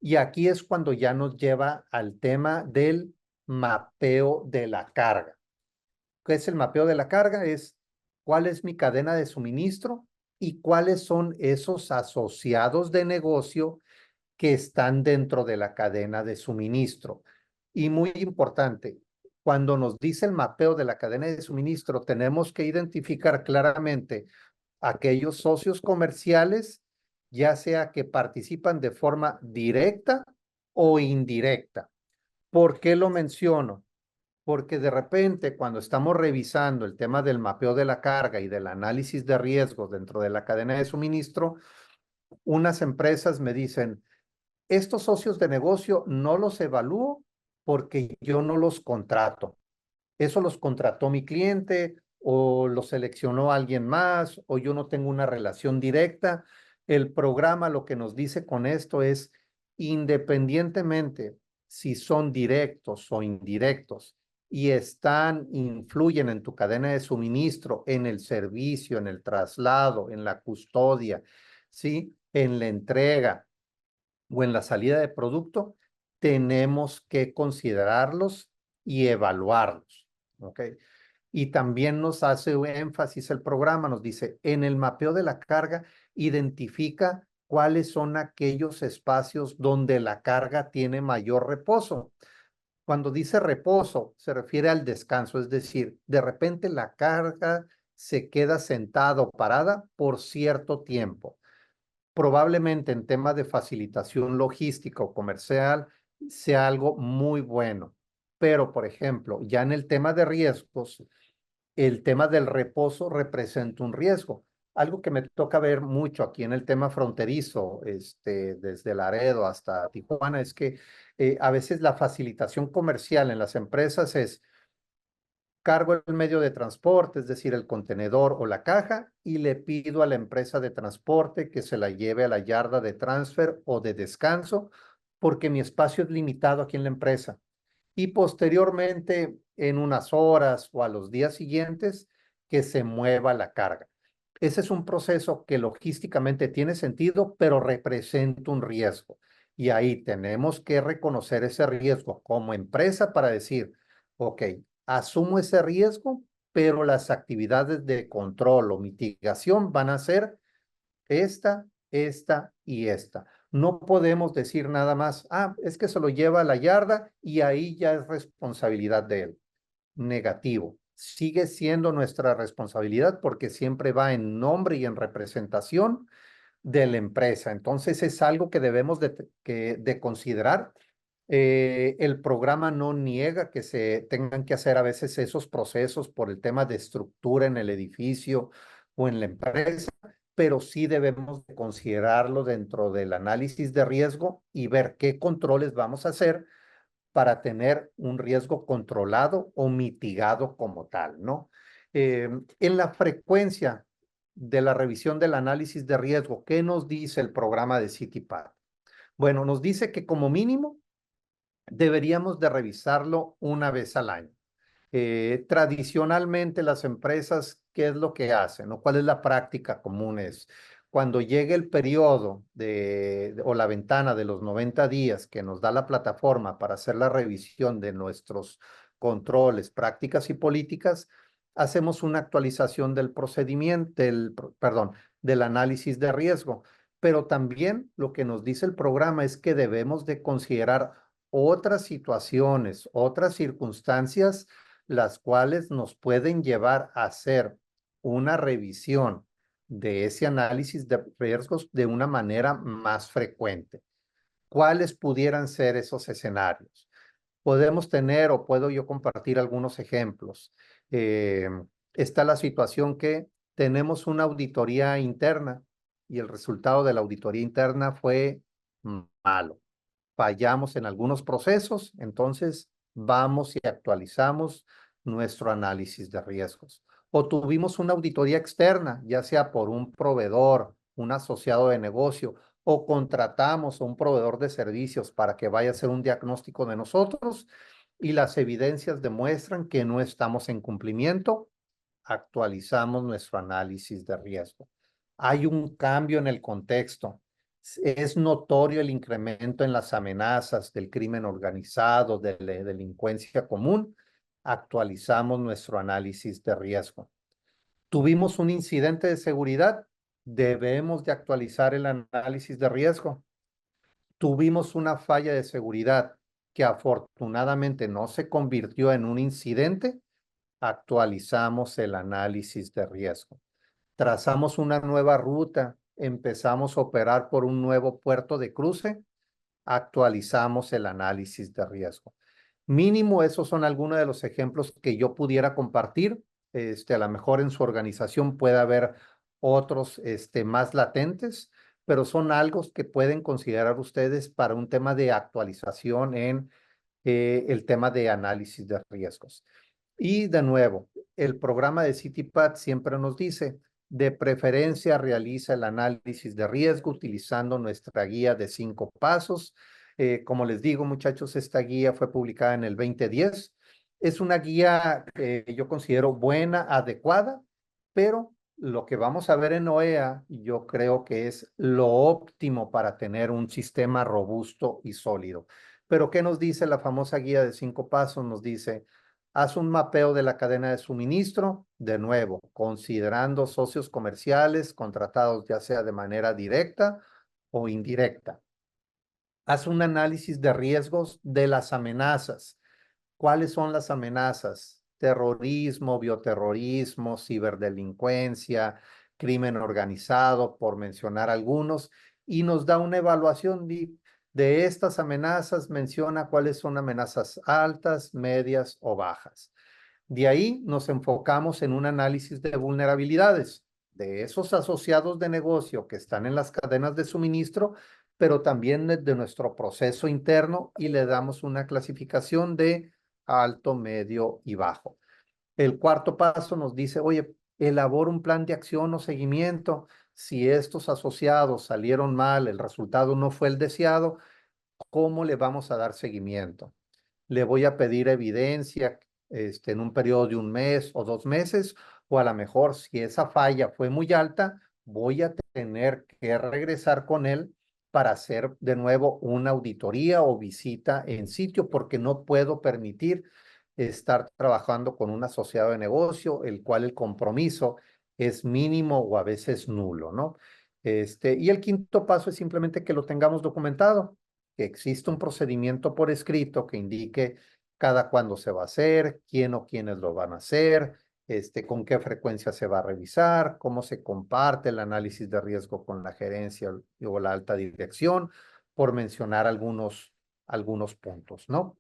Y aquí es cuando ya nos lleva al tema del mapeo de la carga. ¿Qué es el mapeo de la carga? Es cuál es mi cadena de suministro y cuáles son esos asociados de negocio que están dentro de la cadena de suministro. Y muy importante, cuando nos dice el mapeo de la cadena de suministro, tenemos que identificar claramente aquellos socios comerciales, ya sea que participan de forma directa o indirecta. ¿Por qué lo menciono? Porque de repente cuando estamos revisando el tema del mapeo de la carga y del análisis de riesgos dentro de la cadena de suministro, unas empresas me dicen, estos socios de negocio no los evalúo porque yo no los contrato. Eso los contrató mi cliente o los seleccionó alguien más o yo no tengo una relación directa. El programa lo que nos dice con esto es, independientemente si son directos o indirectos y influyen en tu cadena de suministro, en el servicio, en el traslado, en la custodia, ¿sí? En la entrega o en la salida de producto, tenemos que considerarlos y evaluarlos. ¿Ok? Y también nos hace énfasis el programa, nos dice, en el mapeo de la carga, identifica cuáles son aquellos espacios donde la carga tiene mayor reposo. Cuando dice reposo, se refiere al descanso, es decir, de repente la carga se queda sentada o parada por cierto tiempo. Probablemente en tema de facilitación logística o comercial sea algo muy bueno. Pero, por ejemplo, ya en el tema de riesgos, el tema del reposo representa un riesgo. Algo que me toca ver mucho aquí en el tema fronterizo, desde Laredo hasta Tijuana, es que a veces la facilitación comercial en las empresas es cargo el medio de transporte, es decir, el contenedor o la caja, y le pido a la empresa de transporte que se la lleve a la yarda de transfer o de descanso, porque mi espacio es limitado aquí en la empresa. Y posteriormente, en unas horas o a los días siguientes, que se mueva la carga. Ese es un proceso que logísticamente tiene sentido, pero representa un riesgo. Y ahí tenemos que reconocer ese riesgo como empresa para decir, ok, asumo ese riesgo, pero las actividades de control o mitigación van a ser esta y esta. No podemos decir nada más, es que se lo lleva a la yarda y ahí ya es responsabilidad de él. Negativo. Sigue siendo nuestra responsabilidad porque siempre va en nombre y en representación de la empresa. Entonces es algo que debemos de considerar. El programa no niega que se tengan que hacer a veces esos procesos por el tema de estructura en el edificio o en la empresa, pero sí debemos de considerarlo dentro del análisis de riesgo y ver qué controles vamos a hacer para tener un riesgo controlado o mitigado como tal, ¿no? En la frecuencia de la revisión del análisis de riesgo, ¿qué nos dice el programa de CityPad? Bueno, nos dice que como mínimo deberíamos de revisarlo una vez al año. Tradicionalmente las empresas, ¿qué es lo que hacen? ¿O cuál es la práctica común? Es cuando llegue el periodo o la ventana de los 90 días que nos da la plataforma para hacer la revisión de nuestros controles, prácticas y políticas, hacemos una actualización del procedimiento, perdón, del análisis de riesgo. Pero también lo que nos dice el programa es que debemos de considerar otras situaciones, otras circunstancias, las cuales nos pueden llevar a hacer una revisión de ese análisis de riesgos de una manera más frecuente. ¿Cuáles pudieran ser esos escenarios? Podemos tener o puedo yo compartir algunos ejemplos. Eh, Está la situación que tenemos una auditoría interna y el resultado de la auditoría interna fue malo. Fallamos en algunos procesos, entonces vamos y actualizamos nuestro análisis de riesgos. O tuvimos una auditoría externa, ya sea por un proveedor, un asociado de negocio, o contratamos a un proveedor de servicios para que vaya a hacer un diagnóstico de nosotros y las evidencias demuestran que no estamos en cumplimiento, actualizamos nuestro análisis de riesgo. Hay un cambio en el contexto. Es notorio el incremento en las amenazas del crimen organizado, de la delincuencia común. Actualizamos nuestro análisis de riesgo. Tuvimos un incidente de seguridad. Debemos de actualizar el análisis de riesgo. Tuvimos una falla de seguridad que afortunadamente no se convirtió en un incidente. Actualizamos el análisis de riesgo. Trazamos una nueva ruta, empezamos a operar por un nuevo puerto de cruce, actualizamos el análisis de riesgo. Mínimo, esos son algunos de los ejemplos que yo pudiera compartir. A lo mejor en su organización puede haber otros más latentes, pero son algo que pueden considerar ustedes para un tema de actualización en el tema de análisis de riesgos. Y de nuevo, el programa de CityPath siempre nos dice, de preferencia realiza el análisis de riesgo utilizando nuestra guía de 5 pasos. Como les digo, muchachos, esta guía fue publicada en el 2010. Es una guía que yo considero buena, adecuada, pero lo que vamos a ver en OEA, yo creo que es lo óptimo para tener un sistema robusto y sólido. Pero ¿qué nos dice la famosa guía de 5 pasos? Nos dice, haz un mapeo de la cadena de suministro, de nuevo, considerando socios comerciales contratados ya sea de manera directa o indirecta. Haz un análisis de riesgos de las amenazas. ¿Cuáles son las amenazas? Terrorismo, bioterrorismo, ciberdelincuencia, crimen organizado, por mencionar algunos, y nos da una evaluación de estas amenazas, menciona cuáles son amenazas altas, medias o bajas. De ahí nos enfocamos en un análisis de vulnerabilidades de esos asociados de negocio que están en las cadenas de suministro, pero también de nuestro proceso interno y le damos una clasificación de alto, medio y bajo. El cuarto paso nos dice, oye, elabora un plan de acción o seguimiento. Si estos asociados salieron mal, el resultado no fue el deseado, ¿cómo le vamos a dar seguimiento? Le voy a pedir evidencia en un periodo de un mes o 2 meses, o a lo mejor si esa falla fue muy alta, voy a tener que regresar con él para hacer de nuevo una auditoría o visita en sitio, porque no puedo permitir estar trabajando con un asociado de negocio, el cual el compromiso es mínimo o a veces nulo, ¿no? Y el quinto paso es simplemente que lo tengamos documentado, que existe un procedimiento por escrito que indique cada cuándo se va a hacer, quién o quiénes lo van a hacer, con qué frecuencia se va a revisar, cómo se comparte el análisis de riesgo con la gerencia o la alta dirección, por mencionar algunos puntos, ¿no?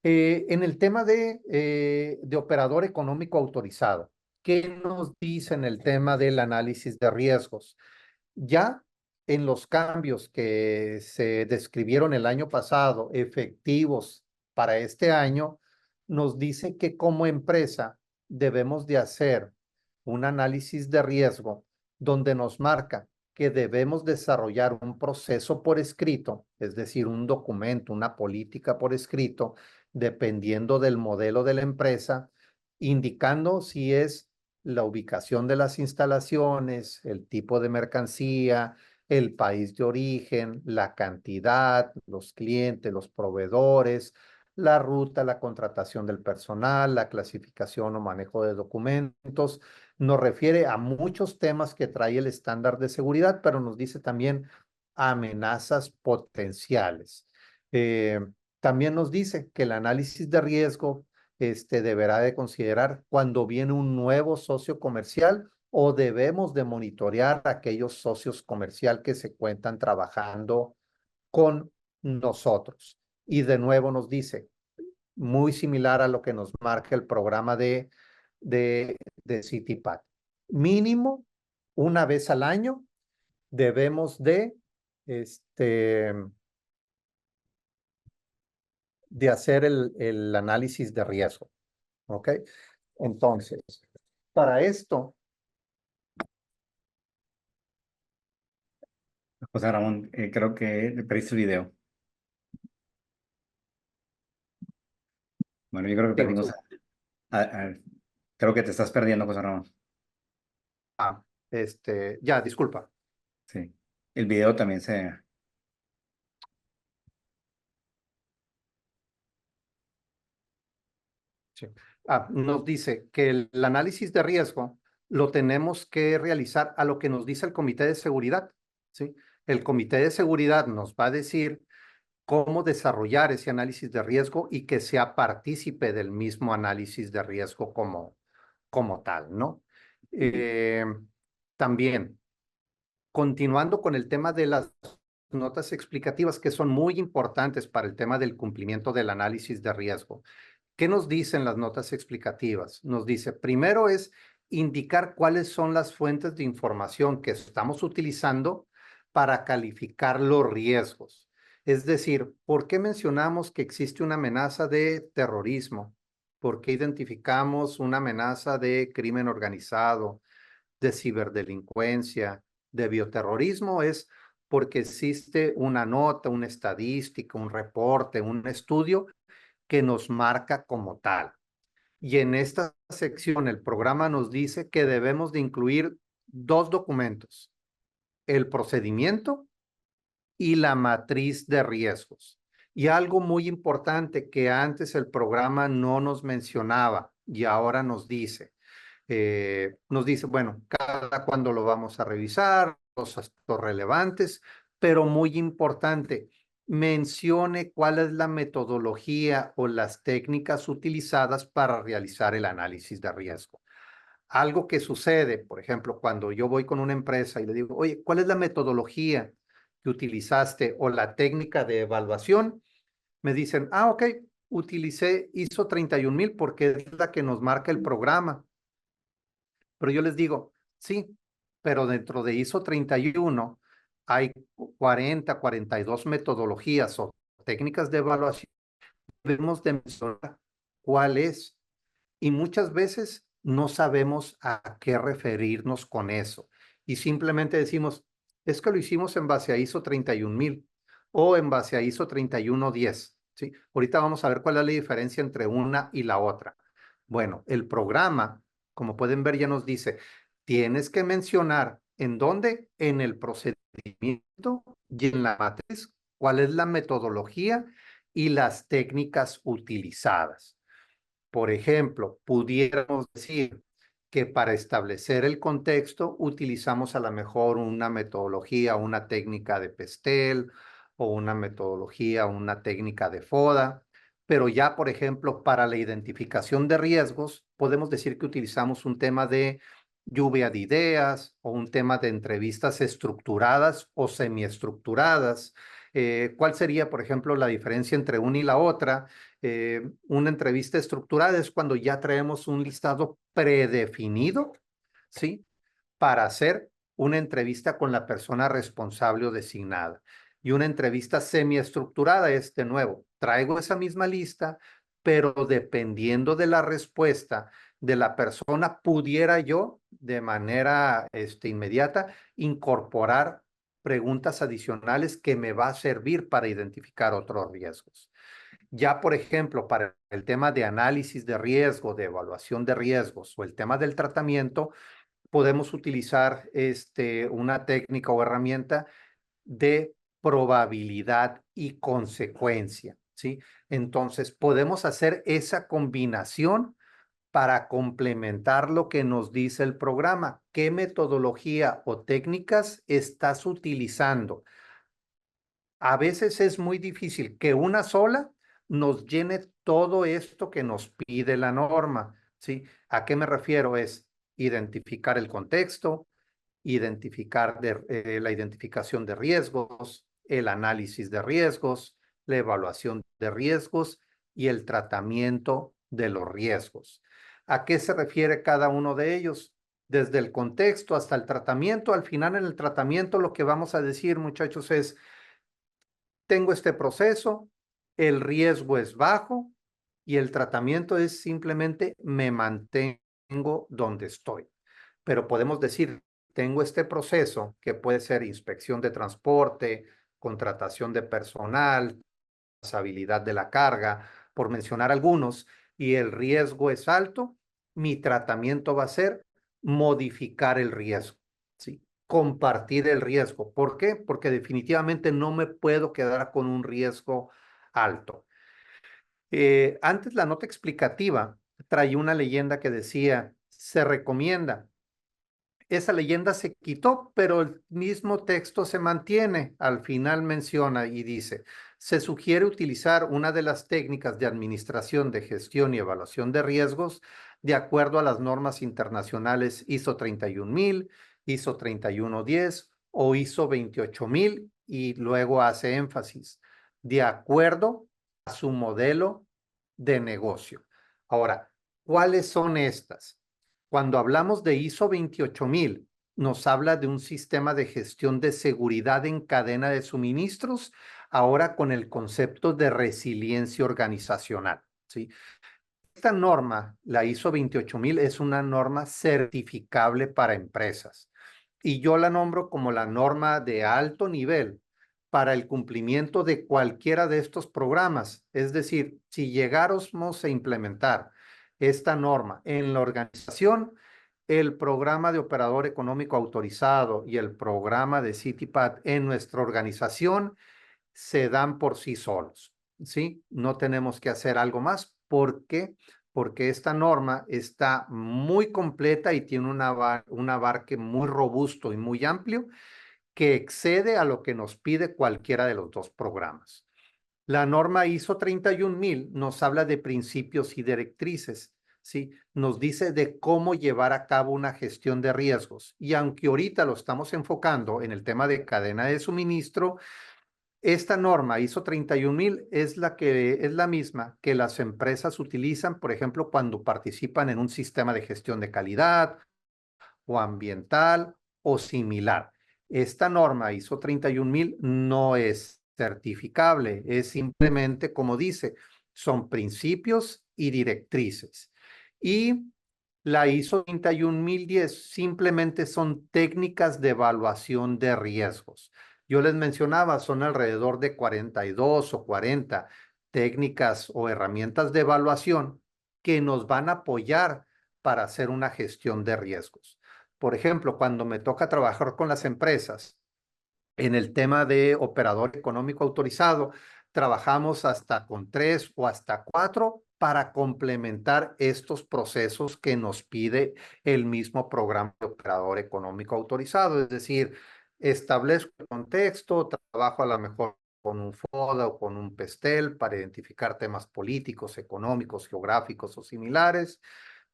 En el tema de operador económico autorizado, ¿qué nos dice en el tema del análisis de riesgos? Ya en los cambios que se describieron el año pasado, efectivos para este año, nos dice que como empresa debemos de hacer un análisis de riesgo donde nos marca que debemos desarrollar un proceso por escrito, es decir, un documento, una política por escrito, dependiendo del modelo de la empresa, indicando si es la ubicación de las instalaciones, el tipo de mercancía, el país de origen, la cantidad, los clientes, los proveedores, la ruta, la contratación del personal, la clasificación o manejo de documentos, nos refiere a muchos temas que trae el estándar de seguridad, pero nos dice también amenazas potenciales. Eh, También nos dice que el análisis de riesgo deberá de considerar cuando viene un nuevo socio comercial o debemos de monitorear a aquellos socios comercial que se cuentan trabajando con nosotros. Y de nuevo nos dice, muy similar a lo que nos marca el programa de CityPad. Mínimo, una vez al año, debemos este, de hacer el análisis de riesgo. ¿Ok? Entonces, para esto, José Ramón, creo que perdiste el video. Bueno, yo creo que digo, perdimos. Creo que te estás perdiendo, José Ramón. ah, ya, disculpa. Sí. El video también se. Sí. Nos dice que el análisis de riesgo lo tenemos que realizar a lo que nos dice el comité de seguridad, ¿sí? El comité de seguridad nos va a decir cómo desarrollar ese análisis de riesgo y que sea partícipe del mismo análisis de riesgo como tal, ¿no? Eh, También, continuando con el tema de las notas explicativas que son muy importantes para el tema del cumplimiento del análisis de riesgo. ¿Qué nos dicen las notas explicativas? Nos dice, primero es indicar cuáles son las fuentes de información que estamos utilizando para calificar los riesgos. Es decir, ¿por qué mencionamos que existe una amenaza de terrorismo? ¿Por qué identificamos una amenaza de crimen organizado, de ciberdelincuencia, de bioterrorismo? Es porque existe una nota, una estadística, un reporte, un estudio que nos marca como tal. Y en esta sección el programa nos dice que debemos de incluir dos documentos, el procedimiento y la matriz de riesgos. Y algo muy importante que antes el programa no nos mencionaba y ahora nos dice, bueno, cada cuándo lo vamos a revisar, los aspectos relevantes, pero muy importante, mencione cuál es la metodología o las técnicas utilizadas para realizar el análisis de riesgo. Algo que sucede, por ejemplo, cuando yo voy con una empresa y le digo, oye, ¿cuál es la metodología que utilizaste o la técnica de evaluación? Me dicen, ok, utilicé ISO 31000 porque es la que nos marca el programa. Pero yo les digo, sí, pero dentro de ISO 31 hay 42 metodologías o técnicas de evaluación. Debemos de mencionar cuál es. Y muchas veces no sabemos a qué referirnos con eso. Y simplemente decimos, es que lo hicimos en base a ISO 31000 o en base a ISO 3110. ¿Sí? Ahorita vamos a ver cuál es la diferencia entre una y la otra. Bueno, el programa, como pueden ver, ya nos dice, tienes que mencionar en dónde, en el procedimiento y en la matriz, cuál es la metodología y las técnicas utilizadas. Por ejemplo, pudiéramos decir que para establecer el contexto utilizamos a lo mejor una metodología, una técnica de Pestel o una metodología, una técnica de FODA, pero ya, por ejemplo, para la identificación de riesgos, podemos decir que utilizamos un tema de lluvia de ideas o un tema de entrevistas estructuradas o semiestructuradas. ¿Cuál sería, por ejemplo, la diferencia entre una y la otra? Una entrevista estructurada es cuando ya traemos un listado predefinido, ¿sí? Para hacer una entrevista con la persona responsable o designada. Y una entrevista semiestructurada es, de nuevo, traigo esa misma lista, pero dependiendo de la respuesta de la persona, pudiera yo, de manera inmediata, incorporar preguntas adicionales que me va a servir para identificar otros riesgos. Ya, por ejemplo, para el tema de análisis de riesgo, de evaluación de riesgos o el tema del tratamiento, podemos utilizar una técnica o herramienta de probabilidad y consecuencia, ¿sí? Entonces, podemos hacer esa combinación para complementar lo que nos dice el programa. ¿Qué metodología o técnicas estás utilizando? A veces es muy difícil que una sola nos llene todo esto que nos pide la norma, ¿sí? ¿A qué me refiero? Es identificar el contexto, identificar la identificación de riesgos, el análisis de riesgos, la evaluación de riesgos y el tratamiento de los riesgos. ¿A qué se refiere cada uno de ellos? Desde el contexto hasta el tratamiento. Al final, en el tratamiento, lo que vamos a decir, muchachos, es: tengo este proceso, el riesgo es bajo y el tratamiento es simplemente me mantengo donde estoy. Pero podemos decir, tengo este proceso que puede ser inspección de transporte, contratación de personal, trazabilidad de la carga, por mencionar algunos, y el riesgo es alto, mi tratamiento va a ser modificar el riesgo, ¿sí? Compartir el riesgo. ¿Por qué? Porque definitivamente no me puedo quedar con un riesgo alto. Antes la nota explicativa traía una leyenda que decía, se recomienda. Esa leyenda se quitó, pero el mismo texto se mantiene. Al final menciona y dice, se sugiere utilizar una de las técnicas de administración de gestión y evaluación de riesgos de acuerdo a las normas internacionales ISO 31000, ISO 31010 o ISO 28000 y luego hace énfasis, de acuerdo a su modelo de negocio. Ahora, ¿cuáles son estas? Cuando hablamos de ISO 28000, nos habla de un sistema de gestión de seguridad en cadena de suministros, ahora con el concepto de resiliencia organizacional, ¿sí? Esta norma, la ISO 28000, es una norma certificable para empresas y yo la nombro como la norma de alto nivel para el cumplimiento de cualquiera de estos programas. Es decir, si llegáramos a implementar esta norma en la organización, el programa de operador económico autorizado y el programa de CityPad en nuestra organización se dan por sí solos, ¿sí? No tenemos que hacer algo más. ¿Por qué? Porque esta norma está muy completa y tiene un abarque muy robusto y muy amplio que excede a lo que nos pide cualquiera de los dos programas. La norma ISO 31000 nos habla de principios y directrices, ¿sí? Nos dice de cómo llevar a cabo una gestión de riesgos. Y aunque ahorita lo estamos enfocando en el tema de cadena de suministro, esta norma ISO 31000 es la misma que las empresas utilizan, por ejemplo, cuando participan en un sistema de gestión de calidad o ambiental o similar. Esta norma ISO 31000 no es certificable, es simplemente, como dice, son principios y directrices. Y la ISO 31010 simplemente son técnicas de evaluación de riesgos. Yo les mencionaba, son alrededor de 42 o 40 técnicas o herramientas de evaluación que nos van a apoyar para hacer una gestión de riesgos. Por ejemplo, cuando me toca trabajar con las empresas en el tema de operador económico autorizado, trabajamos hasta con 3 o hasta 4 para complementar estos procesos que nos pide el mismo programa de operador económico autorizado. Es decir, establezco el contexto, trabajo a lo mejor con un FODA o con un PESTEL para identificar temas políticos, económicos, geográficos o similares,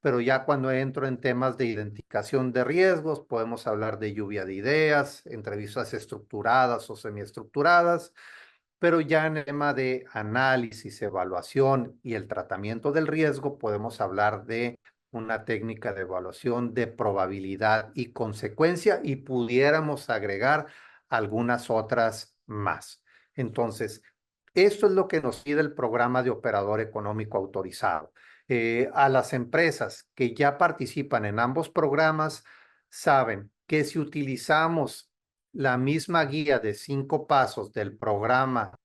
pero ya cuando entro en temas de identificación de riesgos, podemos hablar de lluvia de ideas, entrevistas estructuradas o semiestructuradas, pero ya en el tema de análisis, evaluación y el tratamiento del riesgo, podemos hablar de una técnica de evaluación de probabilidad y consecuencia y pudiéramos agregar algunas otras más. Entonces, esto es lo que nos pide el programa de operador económico autorizado. A las empresas que ya participan en ambos programas saben que si utilizamos la misma guía de 5 pasos del programa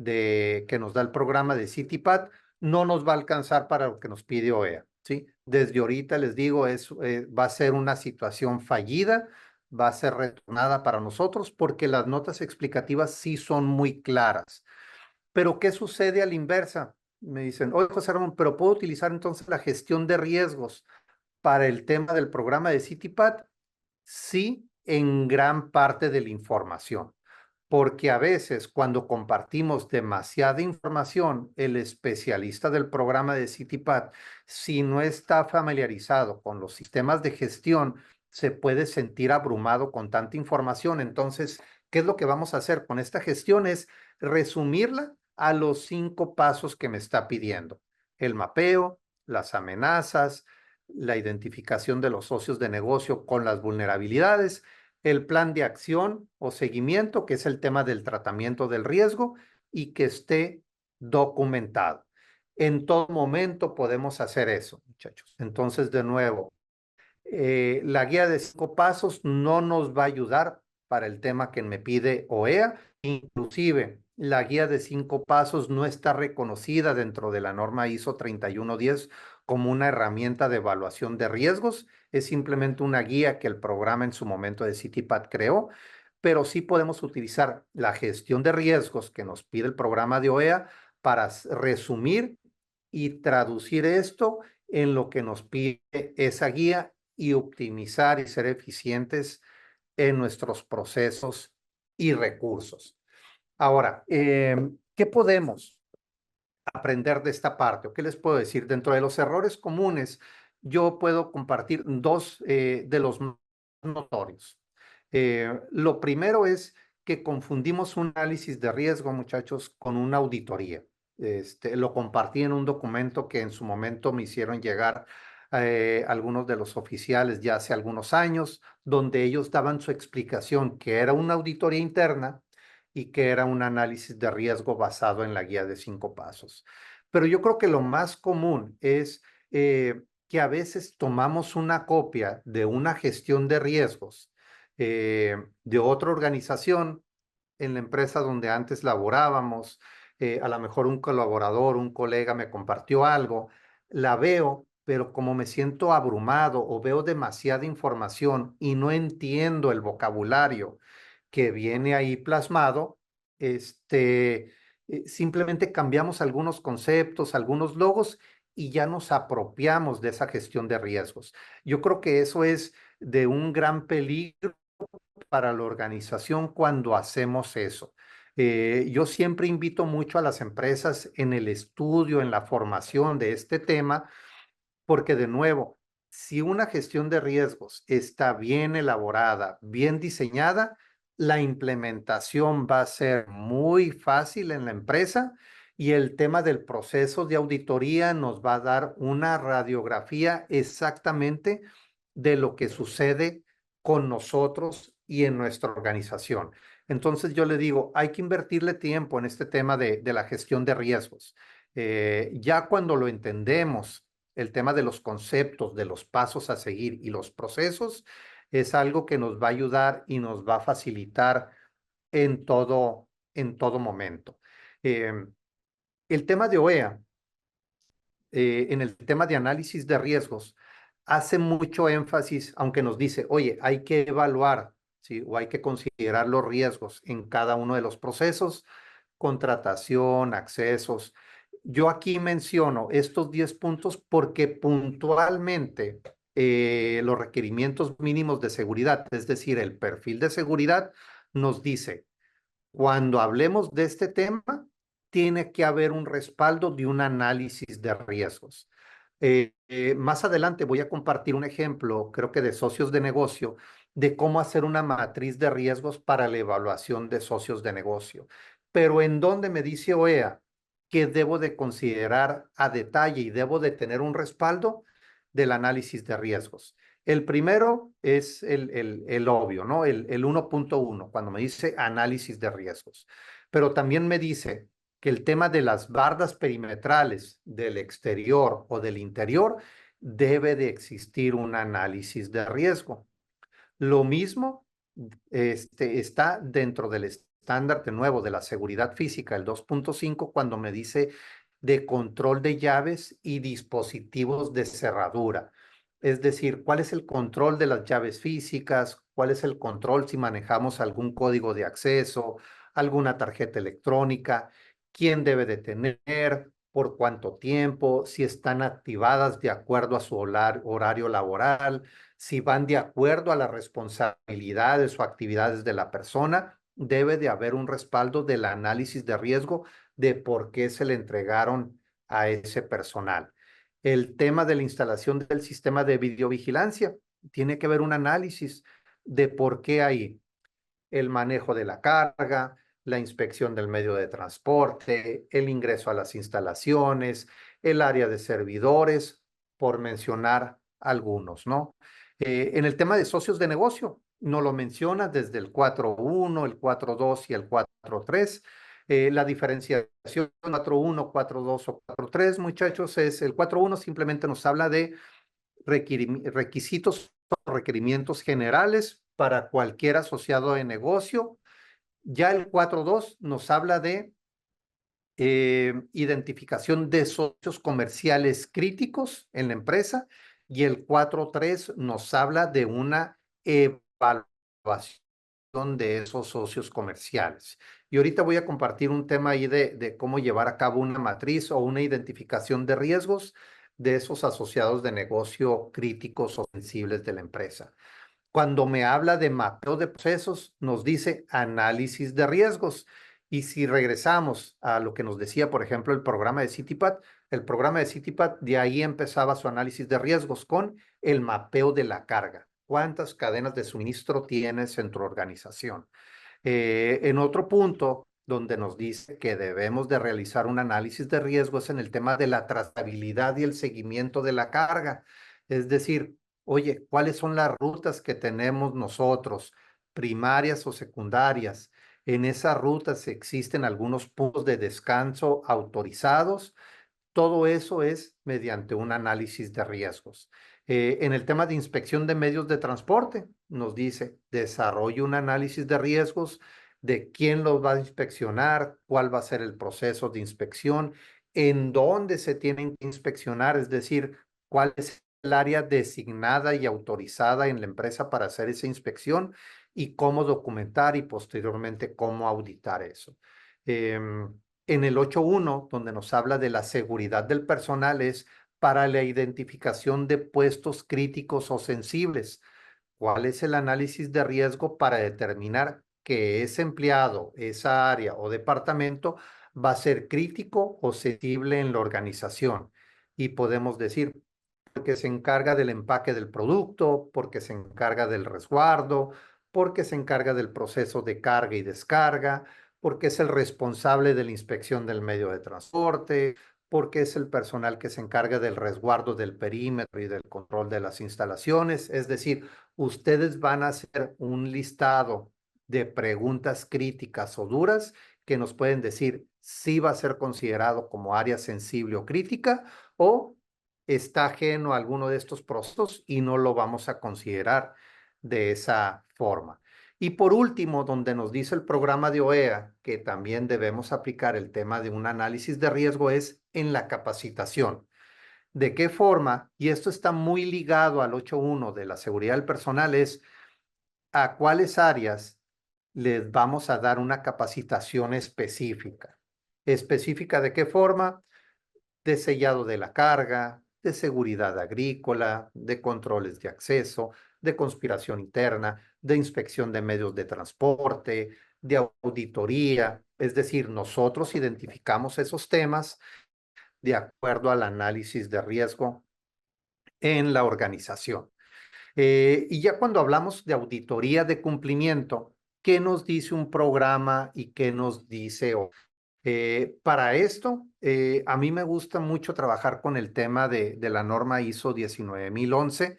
que nos da el programa de CityPad, no nos va a alcanzar para lo que nos pide OEA, ¿sí? Desde ahorita les digo, va a ser una situación fallida, va a ser retornada para nosotros porque las notas explicativas sí son muy claras. Pero ¿qué sucede a la inversa? Me dicen, oye, José Ramón, pero ¿puedo utilizar entonces la gestión de riesgos para el tema del programa de CityPad? Sí, en gran parte de la información, porque a veces cuando compartimos demasiada información, el especialista del programa de CityPad, si no está familiarizado con los sistemas de gestión, se puede sentir abrumado con tanta información. Entonces, ¿qué es lo que vamos a hacer con esta gestión? Es resumirla a los 5 pasos que me está pidiendo: el mapeo, las amenazas, la identificación de los socios de negocio con las vulnerabilidades, el plan de acción o seguimiento, que es el tema del tratamiento del riesgo, y que esté documentado. En todo momento podemos hacer eso, muchachos. Entonces, de nuevo, la guía de 5 pasos no nos va a ayudar para el tema que me pide OEA. Inclusive, la guía de 5 pasos no está reconocida dentro de la norma ISO 3110 como una herramienta de evaluación de riesgos. Es simplemente una guía que el programa en su momento de CityPad creó, pero sí podemos utilizar la gestión de riesgos que nos pide el programa de OEA para resumir y traducir esto en lo que nos pide esa guía y optimizar y ser eficientes en nuestros procesos y recursos. Ahora, ¿qué podemos aprender de esta parte? ¿O qué les puedo decir? Dentro de los errores comunes, yo puedo compartir dos de los más notorios. Lo primero es que confundimos un análisis de riesgo, muchachos, con una auditoría. Lo compartí en un documento que en su momento me hicieron llegar algunos de los oficiales ya hace algunos años, donde ellos daban su explicación que era una auditoría interna y que era un análisis de riesgo basado en la guía de 5 pasos. Pero yo creo que lo más común es que a veces tomamos una copia de una gestión de riesgos de otra organización en la empresa donde antes laborábamos. A lo mejor un colaborador, un colega me compartió algo, la veo, pero como me siento abrumado o veo demasiada información y no entiendo el vocabulario que viene ahí plasmado, simplemente cambiamos algunos conceptos, algunos logos y ya nos apropiamos de esa gestión de riesgos. Yo creo que eso es de un gran peligro para la organización cuando hacemos eso. Yo siempre invito mucho a las empresas en el estudio, en la formación de este tema, porque de nuevo, si una gestión de riesgos está bien elaborada, bien diseñada, la implementación va a ser muy fácil en la empresa y el tema del proceso de auditoría nos va a dar una radiografía exactamente de lo que sucede con nosotros y en nuestra organización. Entonces yo le digo, hay que invertirle tiempo en este tema de la gestión de riesgos. Ya cuando lo entendemos, el tema de los conceptos, de los pasos a seguir y los procesos, es algo que nos va a ayudar y nos va a facilitar en todo momento. Eh, el tema de OEA, en el tema de análisis de riesgos, hace mucho énfasis, aunque nos dice, oye, hay que evaluar, ¿sí? O hay que considerar los riesgos en cada uno de los procesos, contratación, accesos. Yo aquí menciono estos 10 puntos porque puntualmente los requerimientos mínimos de seguridad, es decir, el perfil de seguridad, nos dice, cuando hablemos de este tema, tiene que haber un respaldo de un análisis de riesgos. Más adelante voy a compartir un ejemplo, creo que de socios de negocio, de cómo hacer una matriz de riesgos para la evaluación de socios de negocio. Pero en donde me dice OEA que debo de considerar a detalle y debo de tener un respaldo del análisis de riesgos. El primero es el obvio, ¿no? El 1.1, cuando me dice análisis de riesgos. Pero también me dice que el tema de las bardas perimetrales del exterior o del interior debe de existir un análisis de riesgo. Lo mismo está dentro del estándar de nuevo de la seguridad física, el 2.5, cuando me dice de control de llaves y dispositivos de cerradura. Es decir, cuál es el control de las llaves físicas, cuál es el control si manejamos algún código de acceso, alguna tarjeta electrónica, quién debe de tener, por cuánto tiempo, si están activadas de acuerdo a su horario laboral, si van de acuerdo a las responsabilidades o actividades de la persona. Debe de haber un respaldo del análisis de riesgo de por qué se le entregaron a ese personal. El tema de la instalación del sistema de videovigilancia, tiene que haber un análisis de por qué hay el manejo de la carga, la inspección del medio de transporte, el ingreso a las instalaciones, el área de servidores, por mencionar algunos, ¿no? En el tema de socios de negocio, no lo menciona desde el 4.1, el 4.2 y el 4.3. La diferenciación 4.1, 4.2 o 4.3, muchachos, es el 4.1 simplemente nos habla de requisitos o requerimientos generales para cualquier asociado de negocio. Ya el 4.2 nos habla de identificación de socios comerciales críticos en la empresa, y el 4.3 nos habla de una evaluación de esos socios comerciales. Y ahorita voy a compartir un tema ahí de cómo llevar a cabo una matriz o una identificación de riesgos de esos asociados de negocio críticos o sensibles de la empresa. Cuando me habla de mapeo de procesos, nos dice análisis de riesgos. Y si regresamos a lo que nos decía, por ejemplo, el programa de CityPath, el programa de CityPath, de ahí empezaba su análisis de riesgos con el mapeo de la carga. ¿Cuántas cadenas de suministro tienes en tu organización? En otro punto, donde nos dice que debemos de realizar un análisis de riesgos en el tema de la trazabilidad y el seguimiento de la carga. Es decir, oye, ¿cuáles son las rutas que tenemos nosotros, primarias o secundarias? En esas rutas existen algunos puntos de descanso autorizados. Todo eso es mediante un análisis de riesgos. En el tema de inspección de medios de transporte, nos dice, desarrolle un análisis de riesgos de quién los va a inspeccionar, cuál va a ser el proceso de inspección, en dónde se tienen que inspeccionar, es decir, cuál es el área designada y autorizada en la empresa para hacer esa inspección, y cómo documentar y posteriormente cómo auditar eso. En el 8.1, donde nos habla de la seguridad del personal, es para la identificación de puestos críticos o sensibles. ¿Cuál es el análisis de riesgo para determinar que ese empleado, esa área o departamento va a ser crítico o sensible en la organización? Y podemos decir, porque se encarga del empaque del producto, porque se encarga del resguardo, porque se encarga del proceso de carga y descarga, porque es el responsable de la inspección del medio de transporte, porque es el personal que se encarga del resguardo del perímetro y del control de las instalaciones. Es decir, ustedes van a hacer un listado de preguntas críticas o duras que nos pueden decir si va a ser considerado como área sensible o crítica, o está ajeno a alguno de estos procesos y no lo vamos a considerar de esa forma. Y por último, donde nos dice el programa de OEA que también debemos aplicar el tema de un análisis de riesgo, es en la capacitación. ¿De qué forma? Y esto está muy ligado al 8.1 de la seguridad del personal, es a cuáles áreas les vamos a dar una capacitación específica. ¿Específica de qué forma? De sellado de la carga, de seguridad agrícola, de controles de acceso, de conspiración interna, de inspección de medios de transporte, de auditoría. Es decir, nosotros identificamos esos temas de acuerdo al análisis de riesgo en la organización. Y ya cuando hablamos de auditoría de cumplimiento, ¿qué nos dice un programa y qué nos dice otro? Para esto, a mí me gusta mucho trabajar con el tema de la norma ISO 19011,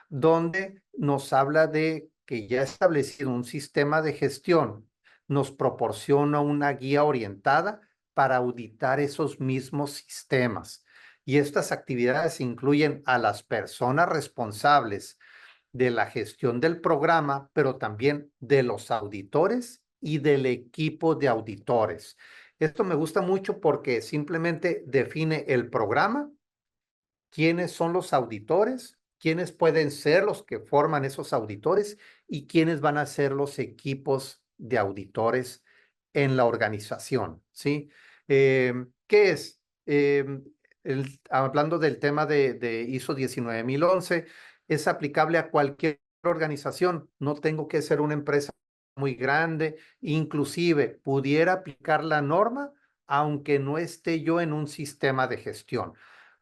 donde nos habla de que ya establecido un sistema de gestión, nos proporciona una guía orientada para auditar esos mismos sistemas. Y estas actividades incluyen a las personas responsables de la gestión del programa, pero también de los auditores y del equipo de auditores. Esto me gusta mucho porque simplemente define el programa, quiénes son los auditores, quiénes pueden ser los que forman esos auditores y quiénes van a ser los equipos de auditores en la organización, ¿sí? ¿Qué es? hablando del tema de ISO 19011, es aplicable a cualquier organización. No tengo que ser una empresa muy grande, inclusive pudiera aplicar la norma aunque no esté yo en un sistema de gestión.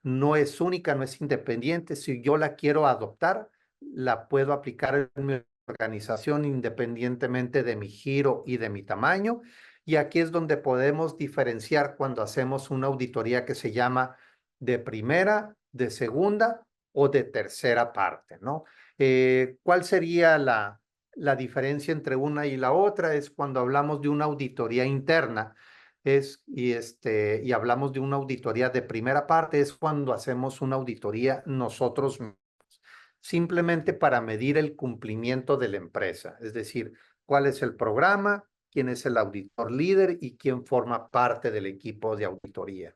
No es única, no es independiente. Si yo la quiero adoptar, la puedo aplicar en mi organización independientemente de mi giro y de mi tamaño. Y aquí es donde podemos diferenciar cuando hacemos una auditoría que se llama de primera, de segunda o de tercera parte, ¿no? ¿Cuál sería la diferencia entre una y la otra? Es cuando hablamos de una auditoría interna y hablamos de una auditoría de primera parte, es cuando hacemos una auditoría nosotros mismos, simplemente para medir el cumplimiento de la empresa, es decir, cuál es el programa, quién es el auditor líder y quién forma parte del equipo de auditoría.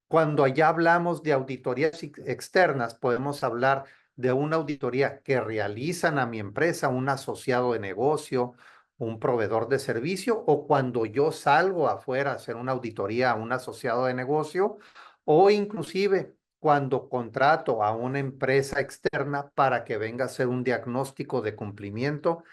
Cuando ya hablamos de auditorías externas, podemos hablar de una auditoría que realizan a mi empresa, un asociado de negocio, un proveedor de servicio, o cuando yo salgo afuera a hacer una auditoría a un asociado de negocio, o inclusive cuando contrato a una empresa externa para que venga a hacer un diagnóstico de cumplimiento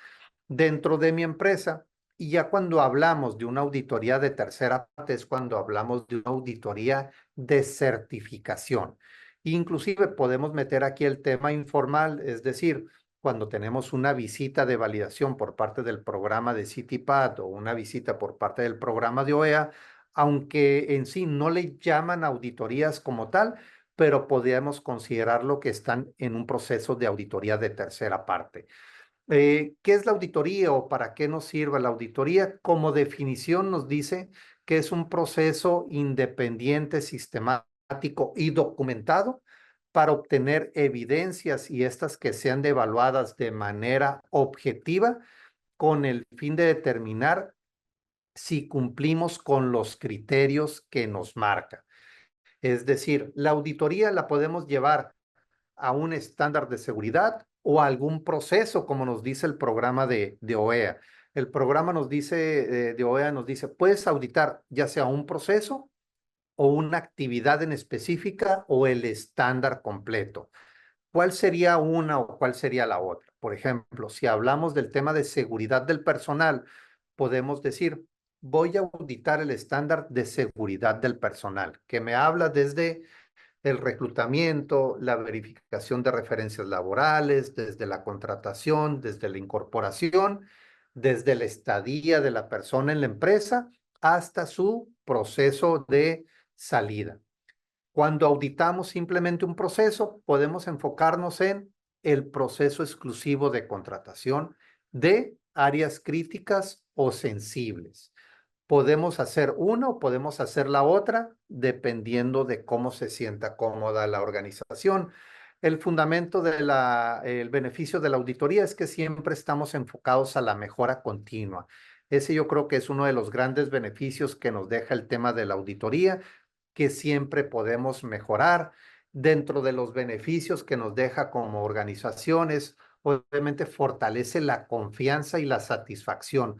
dentro de mi empresa. Y ya cuando hablamos de una auditoría de tercera parte es cuando hablamos de una auditoría de certificación. Inclusive podemos meter aquí el tema informal, es decir, cuando tenemos una visita de validación por parte del programa de CityPad o una visita por parte del programa de OEA, aunque en sí no le llaman auditorías como tal, pero podríamos considerarlo que están en un proceso de auditoría de tercera parte. ¿Qué es la auditoría o para qué nos sirve la auditoría? Como definición nos dice que es un proceso independiente, sistemático y documentado para obtener evidencias y estas que sean evaluadas de manera objetiva con el fin de determinar si cumplimos con los criterios que nos marca. Es decir, la auditoría la podemos llevar a un estándar de seguridad o a algún proceso, como nos dice el programa de OEA. El programa nos dice, de OEA nos dice, puedes auditar ya sea un proceso o una actividad en específica o el estándar completo. ¿Cuál sería una o cuál sería la otra? Por ejemplo, si hablamos del tema de seguridad del personal, podemos decir, voy a auditar el estándar de seguridad del personal, que me habla desde el reclutamiento, la verificación de referencias laborales, desde la contratación, desde la incorporación, desde la estadía de la persona en la empresa hasta su proceso de salida. Cuando auditamos simplemente un proceso, podemos enfocarnos en el proceso exclusivo de contratación de áreas críticas o sensibles. Podemos hacer una o podemos hacer la otra dependiendo de cómo se sienta cómoda la organización. El fundamento el beneficio de la auditoría es que siempre estamos enfocados a la mejora continua. Ese yo creo que es uno de los grandes beneficios que nos deja el tema de la auditoría, que siempre podemos mejorar. Dentro de los beneficios que nos deja como organizaciones, obviamente fortalece la confianza y la satisfacción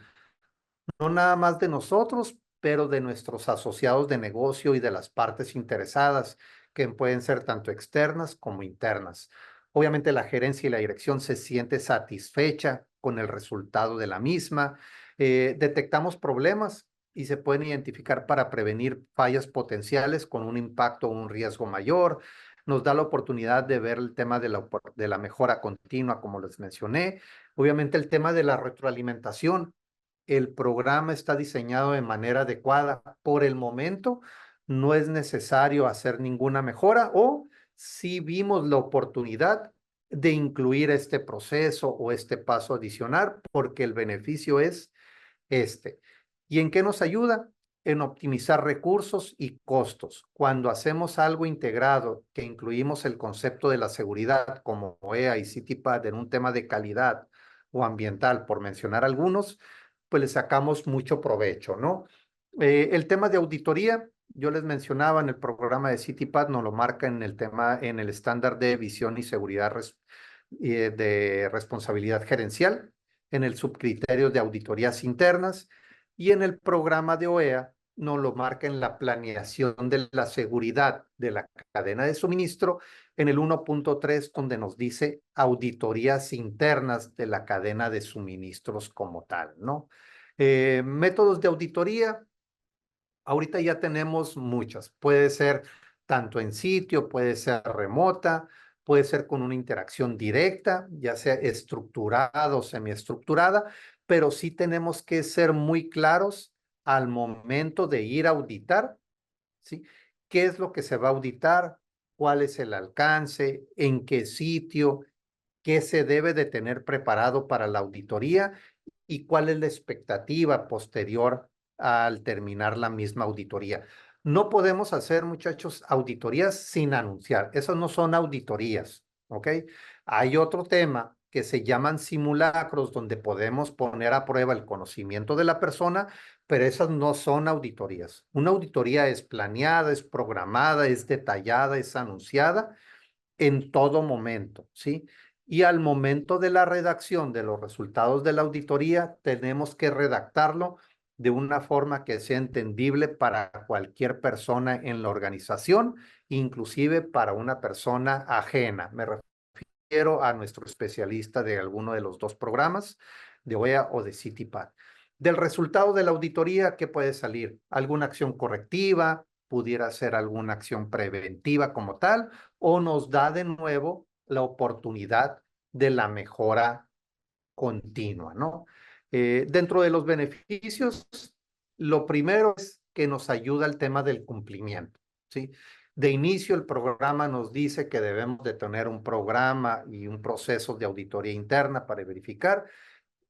no nada más de nosotros, pero de nuestros asociados de negocio y de las partes interesadas, que pueden ser tanto externas como internas. Obviamente la gerencia y la dirección se siente satisfecha con el resultado de la misma. Detectamos problemas y se pueden identificar para prevenir fallas potenciales con un impacto o un riesgo mayor. Nos da la oportunidad de ver el tema de la mejora continua, como les mencioné. Obviamente el tema de la retroalimentación, el programa está diseñado de manera adecuada. Por el momento, no es necesario hacer ninguna mejora o si vimos la oportunidad de incluir este proceso o este paso adicional, porque el beneficio es este. ¿Y en qué nos ayuda? En optimizar recursos y costos. Cuando hacemos algo integrado, que incluimos el concepto de la seguridad como OEA y CityPad en un tema de calidad o ambiental, por mencionar algunos, pues le sacamos mucho provecho, ¿no? El tema de auditoría, yo les mencionaba en el programa de CityPad, nos lo marca en el tema, en el estándar de visión y seguridad de responsabilidad gerencial, en el subcriterio de auditorías internas y en el programa de OEA nos lo marca en la planeación de la seguridad de la cadena de suministro, en el 1.3, donde nos dice auditorías internas de la cadena de suministros como tal, ¿no? Métodos de auditoría, ahorita ya tenemos muchas. Puede ser tanto en sitio, puede ser remota, puede ser con una interacción directa, ya sea estructurada o semiestructurada, pero sí tenemos que ser muy claros al momento de ir a auditar, ¿sí? ¿Qué es lo que se va a auditar? ¿Cuál es el alcance? ¿En qué sitio? ¿Qué se debe de tener preparado para la auditoría? ¿Y cuál es la expectativa posterior al terminar la misma auditoría? No podemos hacer, muchachos, auditorías sin anunciar. Esas no son auditorías, ¿ok? Hay otro tema que se llaman simulacros, donde podemos poner a prueba el conocimiento de la persona, pero esas no son auditorías. Una auditoría es planeada, es programada, es detallada, es anunciada en todo momento, ¿sí? Y al momento de la redacción de los resultados de la auditoría, tenemos que redactarlo de una forma que sea entendible para cualquier persona en la organización, inclusive para una persona ajena. Me refiero a nuestro especialista de alguno de los dos programas, de OEA o de CityPad. Del resultado de la auditoría, ¿qué puede salir? ¿Alguna acción correctiva? ¿Pudiera ser alguna acción preventiva como tal? ¿O nos da de nuevo la oportunidad de la mejora continua, ¿no? Dentro de los beneficios, lo primero es que nos ayuda el tema del cumplimiento, ¿sí? De inicio, el programa nos dice que debemos de tener un programa y un proceso de auditoría interna para verificar.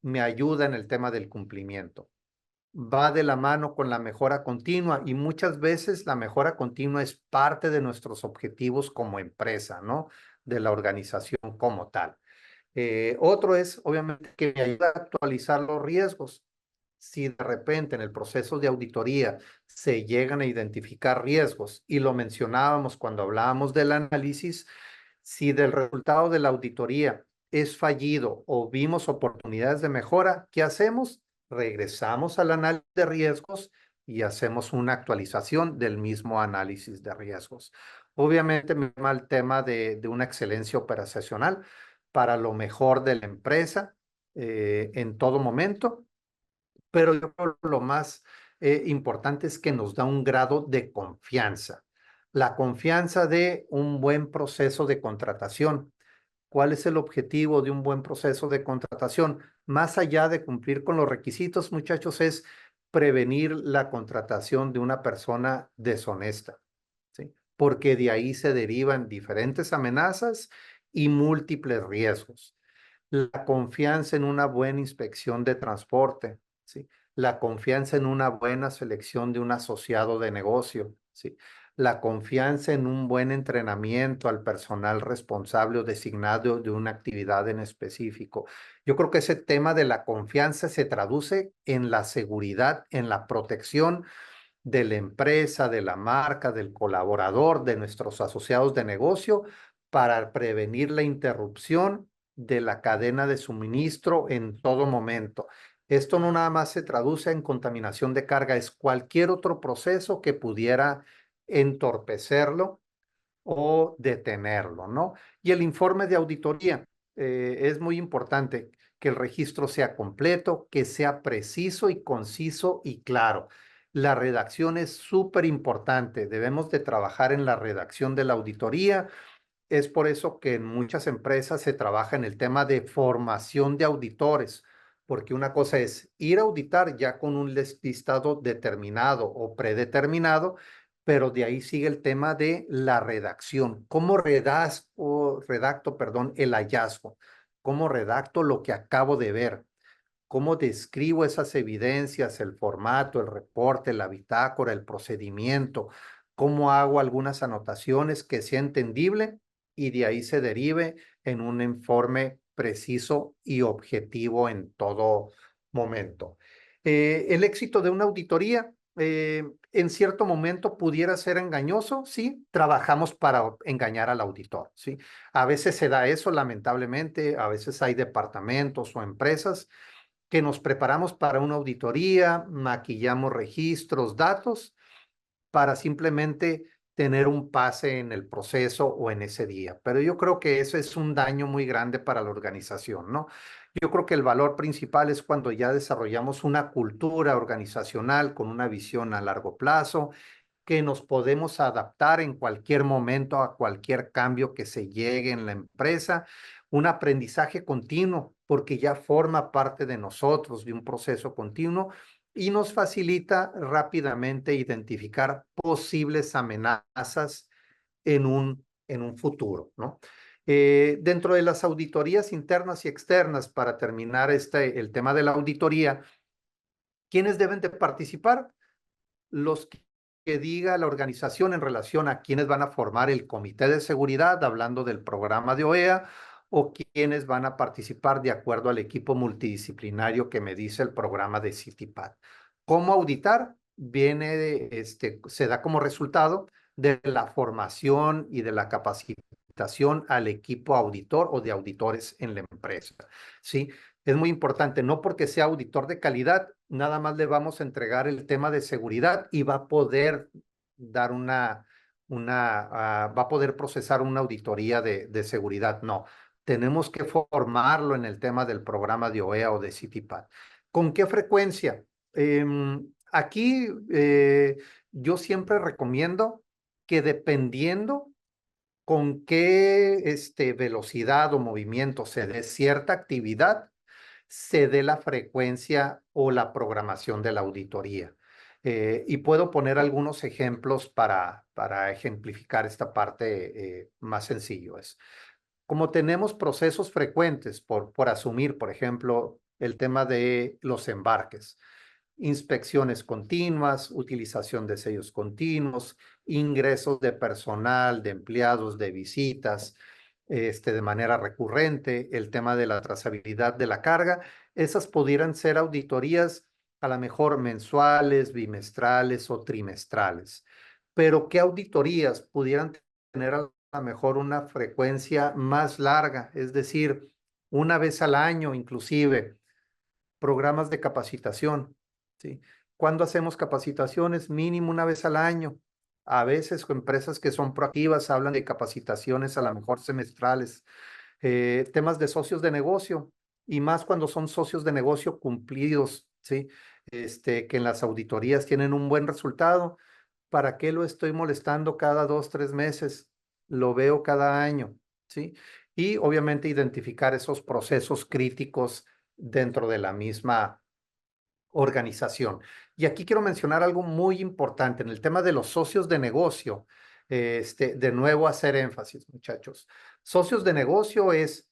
Me ayuda en el tema del cumplimiento. Va de la mano con la mejora continua y muchas veces la mejora continua es parte de nuestros objetivos como empresa, ¿no? De la organización como tal. Otro es, obviamente, que me ayuda a actualizar los riesgos. Si de repente en el proceso de auditoría se llegan a identificar riesgos, y lo mencionábamos cuando hablábamos del análisis, si del resultado de la auditoría es fallido o vimos oportunidades de mejora, ¿qué hacemos? Regresamos al análisis de riesgos y hacemos una actualización del mismo análisis de riesgos. Obviamente me llama el tema de una excelencia operacional para lo mejor de la empresa en todo momento, pero yo creo que lo más importante es que nos da un grado de confianza. La confianza de un buen proceso de contratación. ¿Cuál es el objetivo de un buen proceso de contratación? Más allá de cumplir con los requisitos, muchachos, es prevenir la contratación de una persona deshonesta, ¿sí? Porque de ahí se derivan diferentes amenazas y múltiples riesgos. La confianza en una buena inspección de transporte, ¿sí? La confianza en una buena selección de un asociado de negocio, ¿sí? La confianza en un buen entrenamiento al personal responsable o designado de una actividad en específico. Yo creo que ese tema de la confianza se traduce en la seguridad, en la protección de la empresa, de la marca, del colaborador, de nuestros asociados de negocio, para prevenir la interrupción de la cadena de suministro en todo momento. Esto no nada más se traduce en contaminación de carga, es cualquier otro proceso que pudiera entorpecerlo o detenerlo, ¿no? Y el informe de auditoría, es muy importante que el registro sea completo, que sea preciso y conciso y claro. La redacción es súper importante. Debemos de trabajar en la redacción de la auditoría. Es por eso que en muchas empresas se trabaja en el tema de formación de auditores, porque una cosa es ir a auditar ya con un listado determinado o predeterminado, pero de ahí sigue el tema de la redacción. ¿Cómo redacto, perdón, el hallazgo? ¿Cómo redacto lo que acabo de ver? ¿Cómo describo esas evidencias, el formato, el reporte, la bitácora, el procedimiento? ¿Cómo hago algunas anotaciones que sea entendible y de ahí se derive en un informe preciso y objetivo en todo momento? El éxito de una auditoría en cierto momento pudiera ser engañoso, sí, trabajamos para engañar al auditor, sí. A veces se da eso, lamentablemente, a veces hay departamentos o empresas que nos preparamos para una auditoría, maquillamos registros, datos, para simplemente tener un pase en el proceso o en ese día. Pero yo creo que eso es un daño muy grande para la organización, ¿no? Yo creo que el valor principal es cuando ya desarrollamos una cultura organizacional con una visión a largo plazo, que nos podemos adaptar en cualquier momento a cualquier cambio que se llegue en la empresa, un aprendizaje continuo, porque ya forma parte de nosotros, de un proceso continuo, y nos facilita rápidamente identificar posibles amenazas en un futuro, ¿no? Dentro de las auditorías internas y externas, para terminar el tema de la auditoría, ¿quiénes deben de participar? Los que diga la organización en relación a quiénes van a formar el comité de seguridad, hablando del programa de OEA, o quiénes van a participar de acuerdo al equipo multidisciplinario que me dice el programa de CityPad. ¿Cómo auditar? Se da como resultado de la formación y de la capacitación al equipo auditor o de auditores en la empresa, ¿sí? Es muy importante, no porque sea auditor de calidad, nada más le vamos a entregar el tema de seguridad y va a poder dar va a poder procesar una auditoría de seguridad. No, tenemos que formarlo en el tema del programa de OEA o de CityPad. ¿Con qué frecuencia? Aquí yo siempre recomiendo que dependiendo con qué velocidad o movimiento se dé cierta actividad, se dé la frecuencia o la programación de la auditoría. Y puedo poner algunos ejemplos para ejemplificar esta parte más sencillo. Como tenemos procesos frecuentes, por asumir, por ejemplo, el tema de los embarques, inspecciones continuas, utilización de sellos continuos, ingresos de personal, de empleados, de visitas, de manera recurrente, el tema de la trazabilidad de la carga, esas pudieran ser auditorías a lo mejor mensuales, bimestrales o trimestrales. Pero ¿qué auditorías pudieran tener a lo mejor una frecuencia más larga? Es decir, una vez al año inclusive, programas de capacitación, ¿sí? ¿Cuándo hacemos capacitaciones? Mínimo una vez al año. A veces con empresas que son proactivas hablan de capacitaciones a lo mejor semestrales. Temas de socios de negocio y más cuando son socios de negocio cumplidos, ¿sí? Que en las auditorías tienen un buen resultado. ¿Para qué lo estoy molestando cada 2, 3 meses? Lo veo cada año, ¿sí? Y obviamente identificar esos procesos críticos dentro de la misma organización. Y aquí quiero mencionar algo muy importante en el tema de los socios de negocio. De nuevo hacer énfasis, muchachos. Socios de negocio es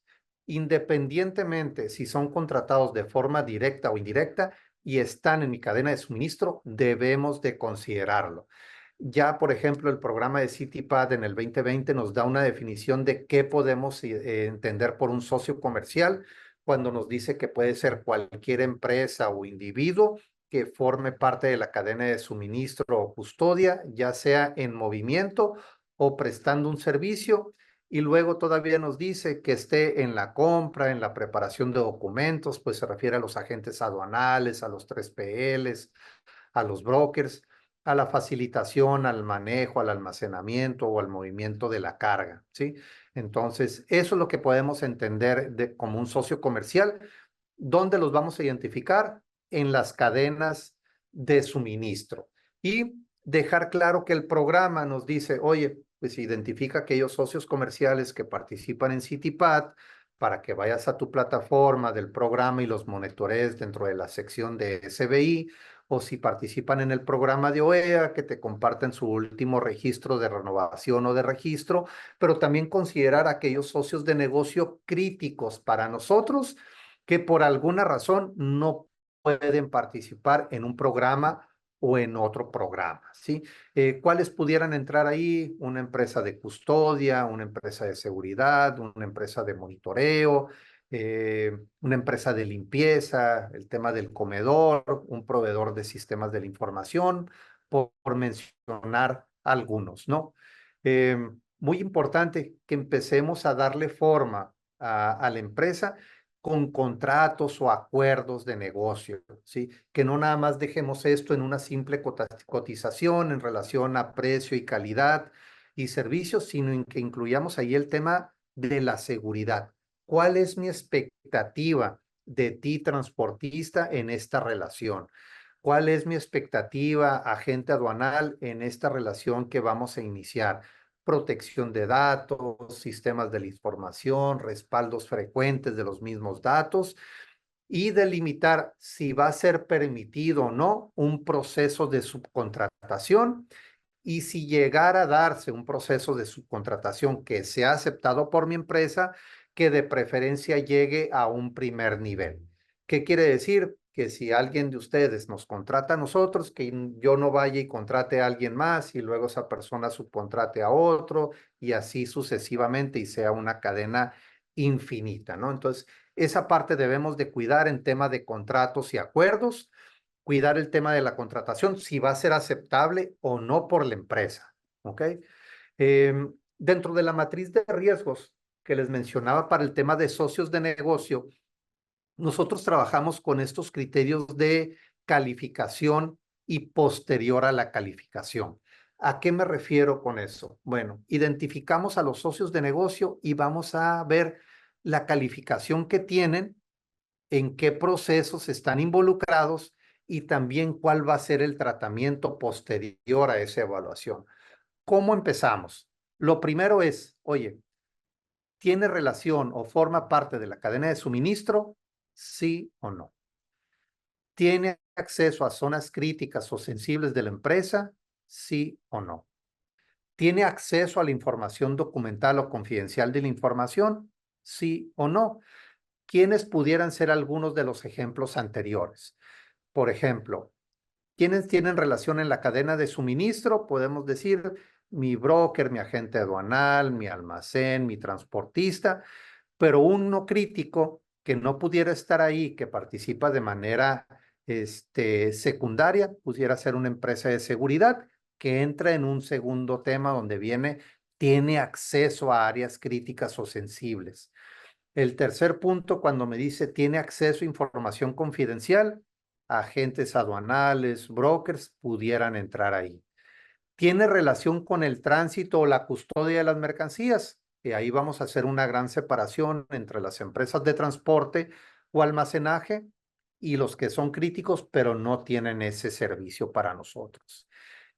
independientemente si son contratados de forma directa o indirecta y están en mi cadena de suministro, debemos de considerarlo. Ya, por ejemplo, el programa de CityPad en el 2020 nos da una definición de qué podemos entender por un socio comercial cuando nos dice que puede ser cualquier empresa o individuo que forme parte de la cadena de suministro o custodia, ya sea en movimiento o prestando un servicio. Y luego todavía nos dice que esté en la compra, en la preparación de documentos, pues se refiere a los agentes aduanales, a los 3PLs, a los brokers, a la facilitación, al manejo, al almacenamiento o al movimiento de la carga, ¿sí? Entonces, eso es lo que podemos entender como un socio comercial. ¿Dónde los vamos a identificar? En las cadenas de suministro. Y dejar claro que el programa nos dice, oye, pues identifica aquellos socios comerciales que participan en CityPad para que vayas a tu plataforma del programa y los monitores dentro de la sección de SBI, o si participan en el programa de OEA, que te comparten su último registro de renovación o de registro, pero también considerar aquellos socios de negocio críticos para nosotros que por alguna razón no pueden participar en un programa o en otro programa, ¿sí? ¿Cuáles pudieran entrar ahí? Una empresa de custodia, una empresa de seguridad, una empresa de monitoreo, una empresa de limpieza, el tema del comedor, un proveedor de sistemas de la información, por mencionar algunos, ¿no? Muy importante que empecemos a darle forma a la empresa con contratos o acuerdos de negocio, ¿sí? Que no nada más dejemos esto en una simple cotización en relación a precio y calidad y servicios, sino en que incluyamos ahí el tema de la seguridad. ¿Cuál es mi expectativa de ti, transportista, en esta relación? ¿Cuál es mi expectativa, agente aduanal, en esta relación que vamos a iniciar? Protección de datos, sistemas de la información, respaldos frecuentes de los mismos datos y delimitar si va a ser permitido o no un proceso de subcontratación y si llegara a darse un proceso de subcontratación que sea aceptado por mi empresa, que de preferencia llegue a un primer nivel. ¿Qué quiere decir? Que si alguien de ustedes nos contrata a nosotros, que yo no vaya y contrate a alguien más y luego esa persona subcontrate a otro y así sucesivamente y sea una cadena infinita, ¿no? Entonces, esa parte debemos de cuidar en tema de contratos y acuerdos, cuidar el tema de la contratación, si va a ser aceptable o no por la empresa, ¿ok? Dentro de la matriz de riesgos que les mencionaba para el tema de socios de negocio, nosotros trabajamos con estos criterios de calificación y posterior a la calificación. ¿A qué me refiero con eso? Bueno, identificamos a los socios de negocio y vamos a ver la calificación que tienen, en qué procesos están involucrados y también cuál va a ser el tratamiento posterior a esa evaluación. ¿Cómo empezamos? Lo primero es, oye, ¿tiene relación o forma parte de la cadena de suministro? Sí o no. ¿Tiene acceso a zonas críticas o sensibles de la empresa? Sí o no. ¿Tiene acceso a la información documental o confidencial de la información? Sí o no. ¿Quiénes pudieran ser algunos de los ejemplos anteriores? Por ejemplo, ¿quiénes tienen relación en la cadena de suministro? Podemos decir mi broker, mi agente aduanal, mi almacén, mi transportista, pero un no crítico que no pudiera estar ahí, que participa de manera secundaria, pudiera ser una empresa de seguridad que entra en un segundo tema donde viene, tiene acceso a áreas críticas o sensibles. El tercer punto, cuando me dice tiene acceso a información confidencial, agentes aduanales, brokers pudieran entrar ahí. ¿Tiene relación con el tránsito o la custodia de las mercancías? Y ahí vamos a hacer una gran separación entre las empresas de transporte o almacenaje y los que son críticos, pero no tienen ese servicio para nosotros.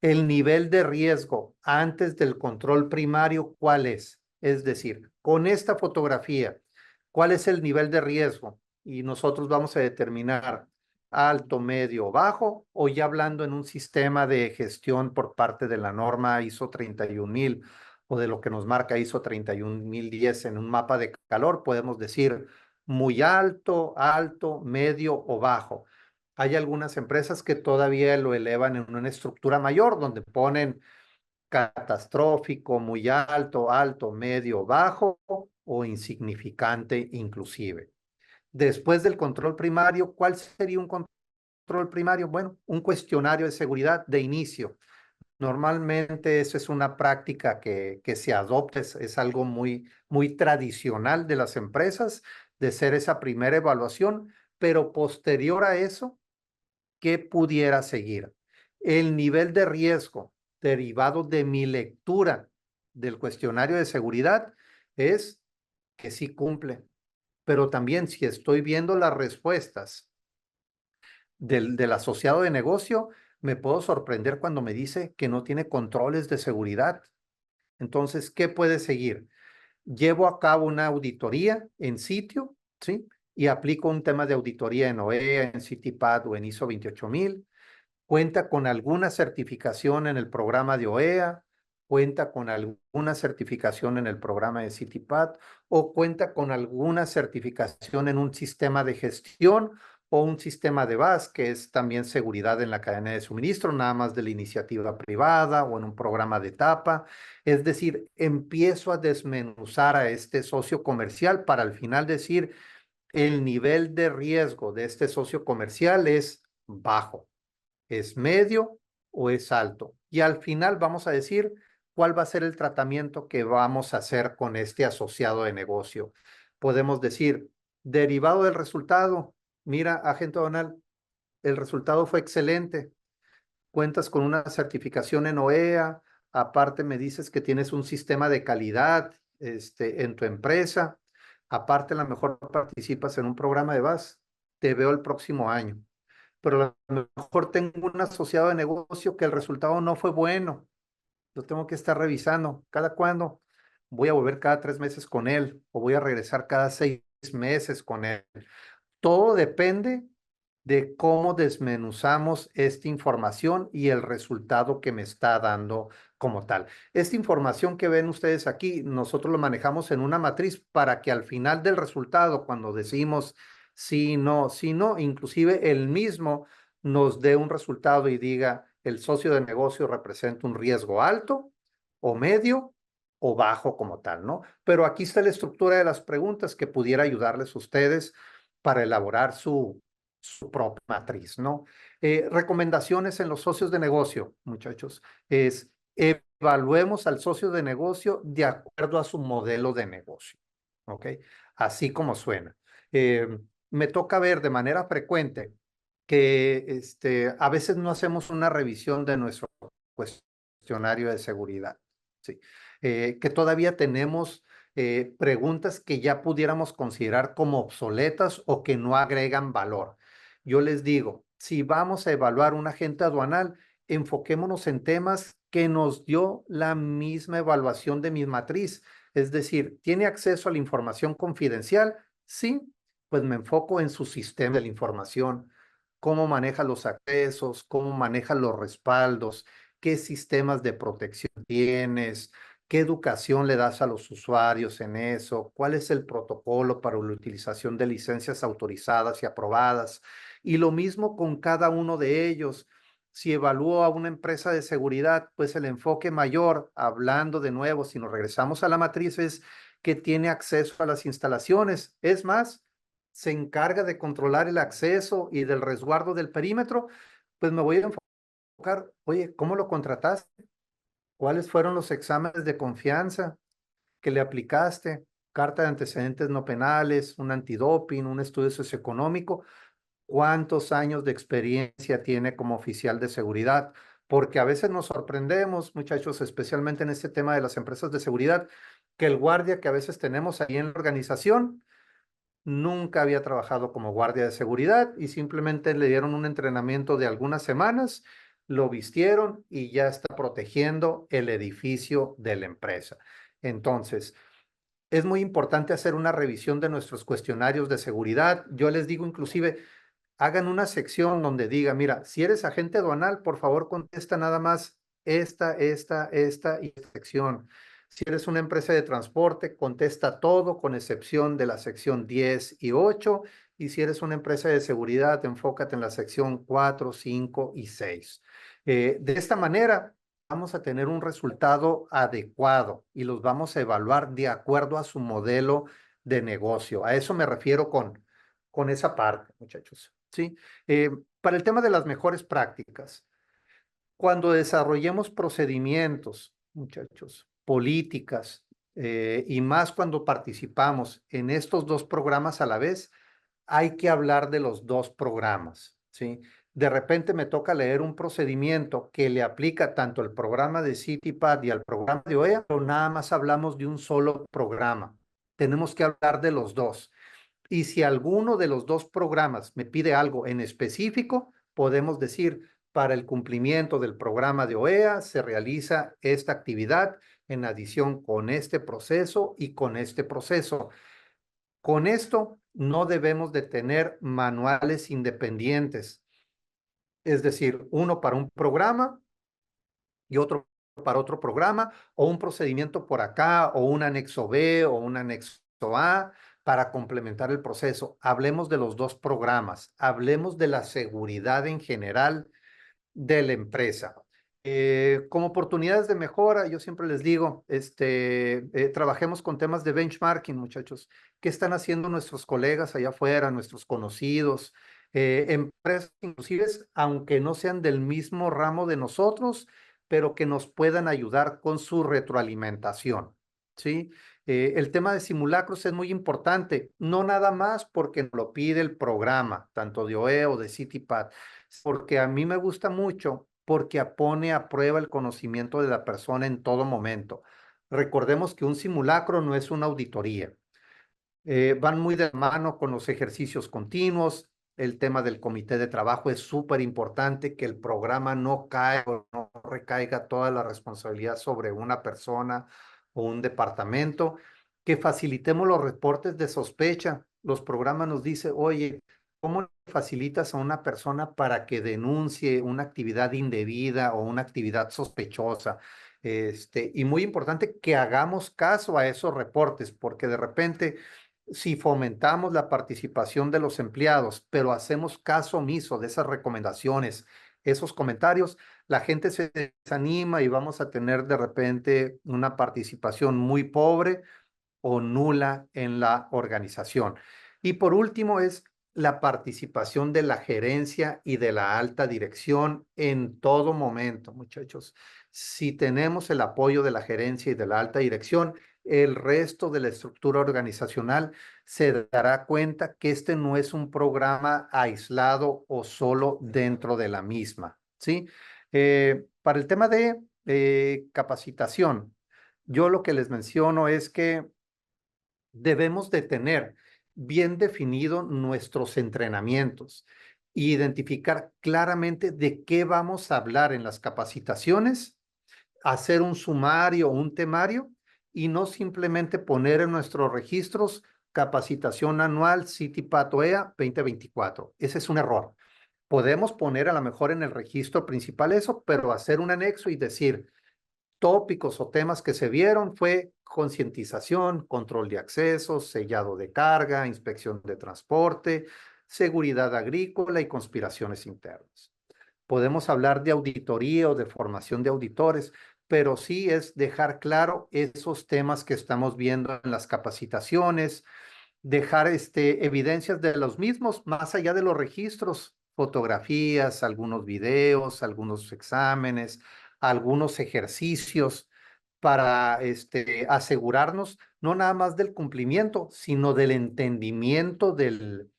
El nivel de riesgo antes del control primario, ¿cuál es? Es decir, con esta fotografía, ¿cuál es el nivel de riesgo? Y nosotros vamos a determinar alto, medio o bajo, o ya hablando en un sistema de gestión por parte de la norma ISO 31000 o de lo que nos marca ISO 31010 en un mapa de calor, podemos decir muy alto, alto, medio o bajo. Hay algunas empresas que todavía lo elevan en una estructura mayor, donde ponen catastrófico, muy alto, alto, medio, bajo o insignificante inclusive. Después del control primario, ¿cuál sería un control primario? Bueno, un cuestionario de seguridad de inicio. Normalmente eso es una práctica que se adopta, es algo muy tradicional de las empresas, de ser esa primera evaluación, pero posterior a eso, ¿qué pudiera seguir? El nivel de riesgo derivado de mi lectura del cuestionario de seguridad es que sí cumple, pero también si estoy viendo las respuestas del asociado de negocio, me puedo sorprender cuando me dice que no tiene controles de seguridad. Entonces, ¿qué puede seguir? Llevo a cabo una auditoría en sitio, ¿sí? Y aplico un tema de auditoría en OEA, en CITIPAD o en ISO 28000. Cuenta con alguna certificación en el programa de OEA, cuenta con alguna certificación en el programa de CITIPAD o cuenta con alguna certificación en un sistema de gestión o un sistema de BAS, que es también seguridad en la cadena de suministro, nada más de la iniciativa privada o en un programa de etapa. Es decir, empiezo a desmenuzar a este socio comercial para al final decir, el nivel de riesgo de este socio comercial es bajo, es medio o es alto. Y al final vamos a decir cuál va a ser el tratamiento que vamos a hacer con este asociado de negocio. Podemos decir, Derivado del resultado, mira, agente aduanal, el resultado fue excelente. Cuentas con una certificación en OEA, aparte me dices que tienes un sistema de calidad en tu empresa, aparte a lo mejor participas en un programa de VAS, te veo el próximo año, pero a lo mejor tengo un asociado de negocio que el resultado no fue bueno, lo tengo que estar revisando. ¿Cada cuándo? Voy a volver cada 3 meses con él o voy a regresar cada 6 meses con él. Todo depende de cómo desmenuzamos esta información y el resultado que me está dando como tal. Esta información que ven ustedes aquí, nosotros lo manejamos en una matriz para que al final del resultado, cuando decimos sí, no, inclusive el mismo nos dé un resultado y diga el socio de negocio representa un riesgo alto o medio o bajo como tal, ¿no? Pero aquí está la estructura de las preguntas que pudiera ayudarles a ustedes para elaborar su propia matriz, ¿no? Recomendaciones en los socios de negocio, muchachos, es evaluemos al socio de negocio de acuerdo a su modelo de negocio, ¿ok? Así como suena. Me toca ver de manera frecuente que a veces no hacemos una revisión de nuestro cuestionario de seguridad, ¿sí? Que todavía tenemos preguntas que ya pudiéramos considerar como obsoletas o que no agregan valor. Yo les digo, si vamos a evaluar un agente aduanal, enfoquémonos en temas que nos dio la misma evaluación de mi matriz. Es decir, ¿tiene acceso a la información confidencial? Sí, pues me enfoco en su sistema de la información, cómo maneja los accesos, cómo maneja los respaldos, qué sistemas de protección tienes, qué educación le das a los usuarios en eso, cuál es el protocolo para la utilización de licencias autorizadas y aprobadas. Y lo mismo con cada uno de ellos. Si evalúo a una empresa de seguridad, pues el enfoque mayor, hablando de nuevo, si nos regresamos a la matriz, es que tiene acceso a las instalaciones. Es más, se encarga de controlar el acceso y del resguardo del perímetro, pues me voy a enfocar, oye, ¿cómo lo contrataste? ¿Cuáles fueron los exámenes de confianza que le aplicaste? Carta de antecedentes no penales, un antidoping, un estudio socioeconómico. ¿Cuántos años de experiencia tiene como oficial de seguridad? Porque a veces nos sorprendemos, muchachos, especialmente en este tema de las empresas de seguridad, que el guardia que a veces tenemos ahí en la organización nunca había trabajado como guardia de seguridad y simplemente le dieron un entrenamiento de algunas semanas, lo vistieron y ya está protegiendo el edificio de la empresa. Entonces, es muy importante hacer una revisión de nuestros cuestionarios de seguridad. Yo les digo inclusive, hagan una sección donde diga, mira, si eres agente aduanal, por favor contesta nada más esta y esta sección. Si eres una empresa de transporte, contesta todo con excepción de la sección 10 y 8. Y si eres una empresa de seguridad, enfócate en la sección 4, 5 y 6. De esta manera, vamos a tener un resultado adecuado y los vamos a evaluar de acuerdo a su modelo de negocio. A eso me refiero con esa parte, muchachos. ¿Sí? Para el tema de las mejores prácticas, cuando desarrollemos procedimientos, muchachos, políticas, y más cuando participamos en estos dos programas a la vez, hay que hablar de los dos programas, ¿sí? De repente me toca leer un procedimiento que le aplica tanto al programa de CityPad y al programa de OEA, pero nada más hablamos de un solo programa. Tenemos que hablar de los dos. Y si alguno de los dos programas me pide algo en específico, podemos decir, para el cumplimiento del programa de OEA se realiza esta actividad en adición con este proceso y con este proceso. Con esto no debemos de tener manuales independientes, es decir, uno para un programa y otro para otro programa, o un procedimiento por acá, o un anexo B, o un anexo A, para complementar el proceso. Hablemos de los dos programas, hablemos de la seguridad en general de la empresa. Como oportunidades de mejora, yo siempre les digo, trabajemos con temas de benchmarking, muchachos. ¿Qué están haciendo nuestros colegas allá afuera, nuestros conocidos? Empresas inclusive, aunque no sean del mismo ramo de nosotros, pero que nos puedan ayudar con su retroalimentación, ¿sí? El tema de simulacros es muy importante, no nada más porque nos lo pide el programa, tanto de OE o de CityPad, porque a mí me gusta mucho porque pone a prueba el conocimiento de la persona en todo momento. Recordemos que un simulacro no es una auditoría. Van muy de la mano con los ejercicios continuos. El tema del comité de trabajo es súper importante, que el programa no caiga o no recaiga toda la responsabilidad sobre una persona o un departamento, que facilitemos los reportes de sospecha. Los programas nos dicen, oye, ¿cómo facilitas a una persona para que denuncie una actividad indebida o una actividad sospechosa? Y muy importante que hagamos caso a esos reportes, porque de repente si fomentamos la participación de los empleados, pero hacemos caso omiso de esas recomendaciones, esos comentarios, la gente se desanima y vamos a tener de repente una participación muy pobre o nula en la organización. Y por último es la participación de la gerencia y de la alta dirección en todo momento, muchachos. Si tenemos el apoyo de la gerencia y de la alta dirección, el resto de la estructura organizacional se dará cuenta que este no es un programa aislado o solo dentro de la misma, ¿sí? Para el tema de capacitación, yo lo que les menciono es que debemos de tener bien definido nuestros entrenamientos e identificar claramente de qué vamos a hablar en las capacitaciones, hacer un sumario o un temario y no simplemente poner en nuestros registros capacitación anual CityPad OEA 2024. Ese es un error. Podemos poner a lo mejor en el registro principal eso, pero hacer un anexo y decir, tópicos o temas que se vieron fue concientización, control de accesos, sellado de carga, inspección de transporte, seguridad agrícola y conspiraciones internas. Podemos hablar de auditoría o de formación de auditores, pero sí es dejar claro esos temas que estamos viendo en las capacitaciones, dejar evidencias de los mismos, más allá de los registros, fotografías, algunos videos, algunos exámenes, algunos ejercicios para asegurarnos no nada más del cumplimiento, sino del entendimiento del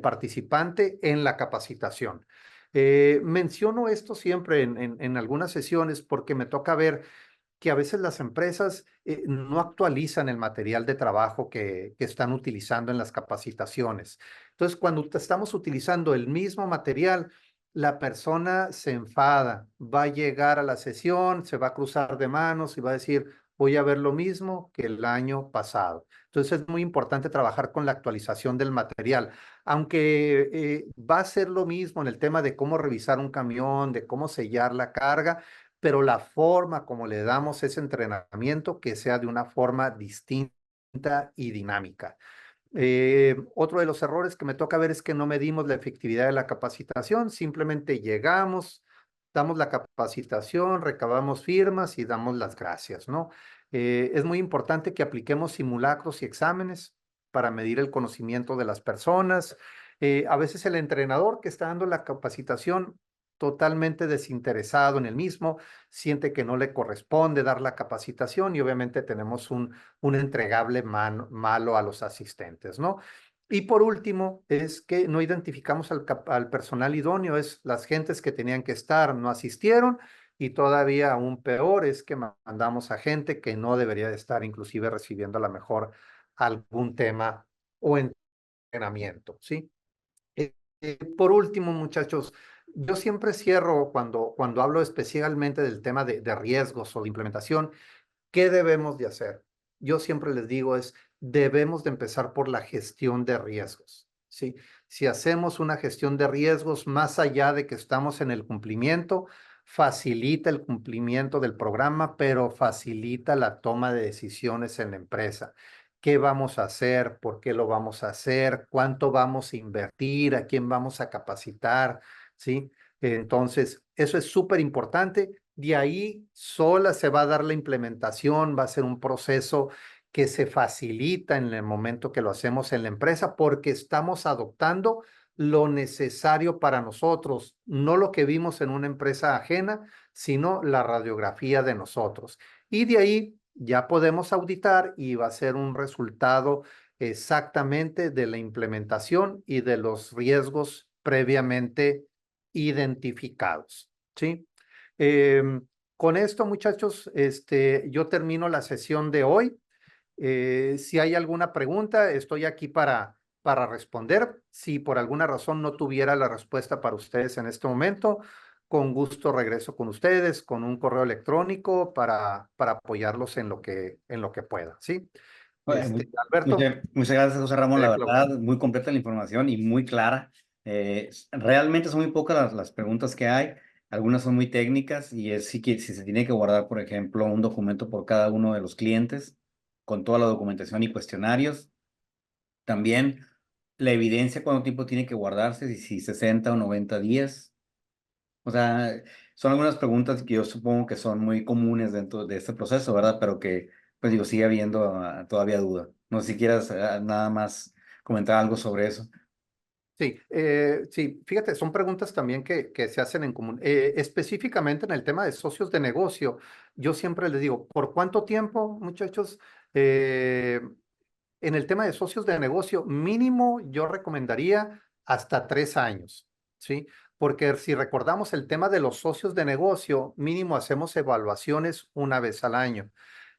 participante en la capacitación. Menciono esto siempre en algunas sesiones porque me toca ver que a veces las empresas no actualizan el material de trabajo que están utilizando en las capacitaciones. Entonces, cuando estamos utilizando el mismo material, la persona se enfada, va a llegar a la sesión, se va a cruzar de manos y va a decir, voy a ver lo mismo que el año pasado. Entonces, es muy importante trabajar con la actualización del material. Aunque va a ser lo mismo en el tema de cómo revisar un camión, de cómo sellar la carga, pero la forma como le damos ese entrenamiento que sea de una forma distinta y dinámica. Otro de los errores que me toca ver es que no medimos la efectividad de la capacitación, simplemente llegamos, damos la capacitación, recabamos firmas y damos las gracias, ¿no? Es muy importante que apliquemos simulacros y exámenes para medir el conocimiento de las personas. A veces el entrenador que está dando la capacitación totalmente desinteresado en el mismo, siente que no le corresponde dar la capacitación y obviamente tenemos un entregable malo a los asistentes, ¿no? Y por último, es que no identificamos al personal idóneo, es las gentes que tenían que estar, no asistieron, y todavía aún peor es que mandamos a gente que no debería de estar inclusive recibiendo a lo mejor algún tema o entrenamiento, ¿sí? Por último, muchachos, yo siempre cierro cuando hablo especialmente del tema de riesgos o de implementación. ¿Qué debemos de hacer? Yo siempre les digo debemos de empezar por la gestión de riesgos, ¿sí? Si hacemos una gestión de riesgos, más allá de que estamos en el cumplimiento, facilita el cumplimiento del programa, pero facilita la toma de decisiones en la empresa. ¿Qué vamos a hacer? ¿Por qué lo vamos a hacer? ¿Cuánto vamos a invertir? ¿A quién vamos a capacitar? ¿Sí? Entonces, eso es súper importante. De ahí sola se va a dar la implementación, va a ser un proceso que se facilita en el momento que lo hacemos en la empresa porque estamos adoptando lo necesario para nosotros, no lo que vimos en una empresa ajena, sino la radiografía de nosotros. Y de ahí ya podemos auditar y va a ser un resultado exactamente de la implementación y de los riesgos previamente identificados, ¿sí? Con esto, muchachos, yo termino la sesión de hoy. Si hay alguna pregunta, estoy aquí para responder. Si por alguna razón no tuviera la respuesta para ustedes en este momento, con gusto regreso con ustedes con un correo electrónico para apoyarlos en lo que pueda, ¿sí? Bueno, Alberto, muchas gracias, José Ramón. te La dejo la verdad, última. muy completa la información y muy clara. Realmente son muy pocas las preguntas que hay. Algunas son muy técnicas y es si se tiene que guardar, por ejemplo, un documento por cada uno de los clientes con toda la documentación y cuestionarios. También la evidencia, cuánto tiempo tiene que guardarse, si 60 o 90 días. O sea, son algunas preguntas que yo supongo que son muy comunes dentro de este proceso, ¿verdad? Pero que, pues digo, sigue habiendo todavía duda. No sé si quieras nada más comentar algo sobre eso. Sí, sí, fíjate, son preguntas también que se hacen en común. Específicamente en el tema de socios de negocio, yo siempre les digo, ¿por cuánto tiempo, muchachos? Eh, En el tema de socios de negocio, mínimo yo recomendaría hasta 3 años, ¿sí? Porque si recordamos el tema de los socios de negocio, mínimo hacemos evaluaciones una vez al año.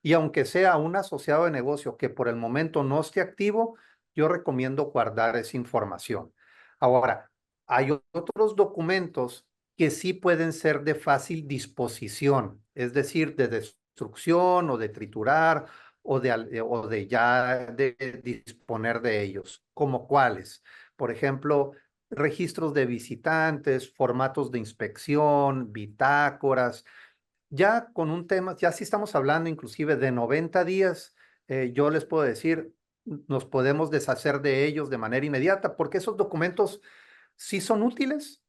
Y aunque sea un asociado de negocio que por el momento no esté activo, yo recomiendo guardar esa información. Ahora, hay otros documentos que sí pueden ser de fácil disposición, es decir, de destrucción o de triturar o de ya de disponer de ellos, como cuáles. Por ejemplo, registros de visitantes, formatos de inspección, bitácoras. Ya con un tema, ya si estamos hablando inclusive de 90 días, yo les puedo decir, nos podemos deshacer de ellos de manera inmediata, porque esos documentos sí son útiles,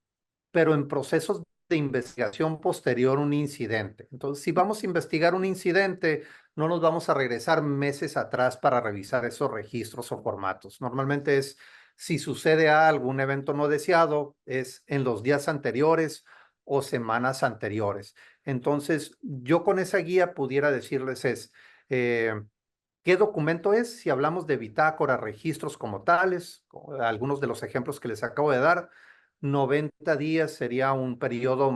pero en procesos de investigación posterior a un incidente. Entonces, si vamos a investigar un incidente, no nos vamos a regresar meses atrás para revisar esos registros o formatos. Normalmente es, si sucede algo, un evento no deseado, es en los días anteriores o semanas anteriores. Entonces, yo con esa guía pudiera decirles eh, ¿qué documento es? Si hablamos de bitácora, registros como tales, algunos de los ejemplos que les acabo de dar, 90 días sería un periodo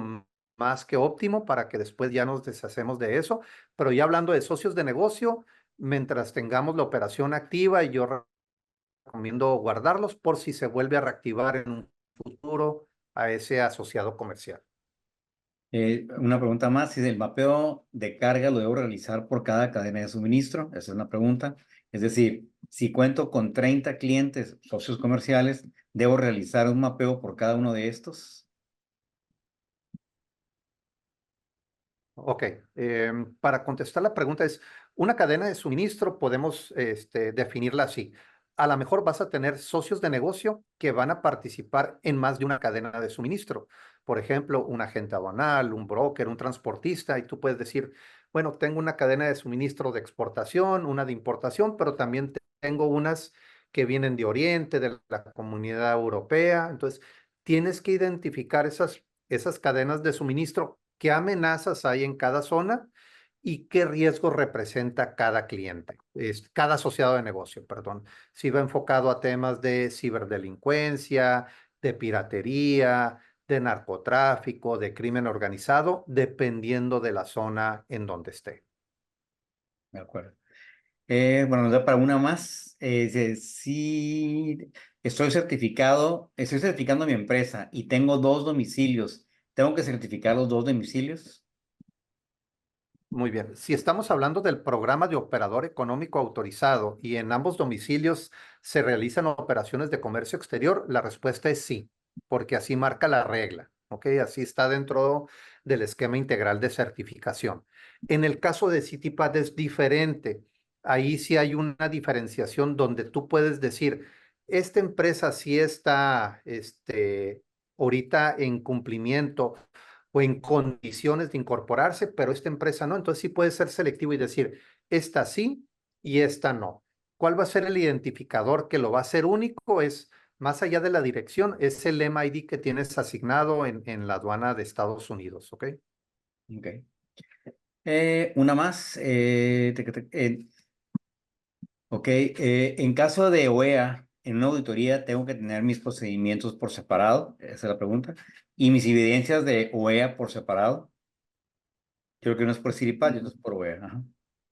más que óptimo para que después ya nos deshacemos de eso. Pero ya hablando de socios de negocio, mientras tengamos la operación activa, y yo recomiendo guardarlos por si se vuelve a reactivar en un futuro a ese asociado comercial. Una pregunta más, si el mapeo de carga lo debo realizar por cada cadena de suministro, esa es una pregunta. Es decir, si cuento con 30 clientes, socios comerciales, ¿debo realizar un mapeo por cada uno de estos? Ok, para contestar la pregunta es, una cadena de suministro podemos definirla así. A lo mejor vas a tener socios de negocio que van a participar en más de una cadena de suministro. Por ejemplo, un agente aduanal, un broker, un transportista, y tú puedes decir, bueno, tengo una cadena de suministro de exportación, una de importación, pero también tengo unas que vienen de Oriente, de la Comunidad Europea. Entonces, tienes que identificar esas cadenas de suministro, qué amenazas hay en cada zona y qué riesgos representa cada cliente, cada asociado de negocio, perdón. Si va enfocado a temas de ciberdelincuencia, de piratería, de narcotráfico, de crimen organizado, dependiendo de la zona en donde esté. De acuerdo. Bueno, nos da para una más. Si estoy certificando mi empresa y tengo dos domicilios, ¿tengo que certificar los dos domicilios? Muy bien. Si estamos hablando del programa de operador económico autorizado y en ambos domicilios se realizan operaciones de comercio exterior, la respuesta es sí, porque así marca la regla, ¿ok? Así está dentro del esquema integral de certificación. En el caso de Citipad es diferente. Ahí sí hay una diferenciación donde tú puedes decir, esta empresa sí está, ahorita en cumplimiento o en condiciones de incorporarse, pero esta empresa no. Entonces sí puede ser selectivo y decir, esta sí y esta no. ¿Cuál va a ser el identificador que lo va a hacer único? Es, más allá de la dirección, es el MID que tienes asignado en la aduana de Estados Unidos, ¿ok? Ok. Una más. Ok, en caso de OEA, en una auditoría tengo que tener mis procedimientos por separado, esa es la pregunta, y mis evidencias de OEA por separado. Creo que uno es por CIRIPAL y otro es por OEA. Ajá.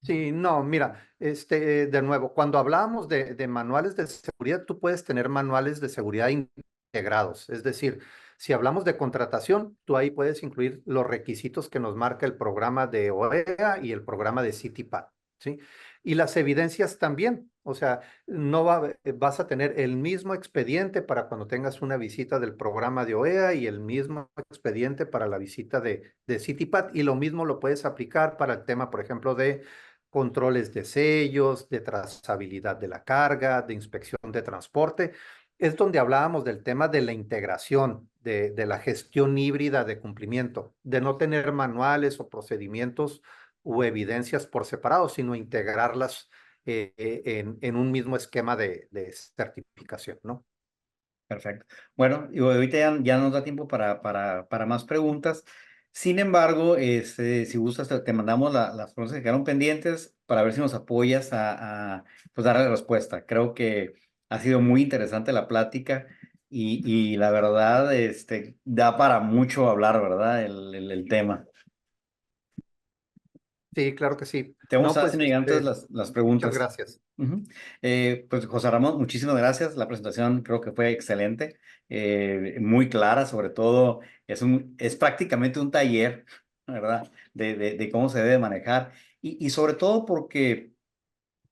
Sí, no, mira, de nuevo, cuando hablábamos de manuales de seguridad, tú puedes tener manuales de seguridad integrados. Es decir, si hablamos de contratación, tú ahí puedes incluir los requisitos que nos marca el programa de OEA y el programa de CITIPAT, ¿sí? Y las evidencias también. O sea, no vas a tener el mismo expediente para cuando tengas una visita del programa de OEA y el mismo expediente para la visita de CITIPAT. Y lo mismo lo puedes aplicar para el tema, por ejemplo, de controles de sellos, de trazabilidad de la carga, de inspección de transporte. Es donde hablábamos del tema de la integración, de la gestión híbrida de cumplimiento, de no tener manuales o procedimientos o evidencias por separado, sino integrarlas en un mismo esquema de certificación, ¿no? Perfecto. Bueno, y ahorita ya nos da tiempo para más preguntas. Sin embargo, si gustas, te mandamos las preguntas que quedaron pendientes para ver si nos apoyas pues, darle respuesta. Creo que ha sido muy interesante la plática y la verdad, da para mucho hablar, ¿verdad? El tema. Sí, claro que sí. Te vamos No, a pues hacer gigantes las muchas preguntas. gracias. Ujú. Pues José Ramón, muchísimas gracias. La presentación creo que fue excelente, muy clara, sobre todo es prácticamente un taller, ¿verdad? De cómo se debe manejar y sobre todo porque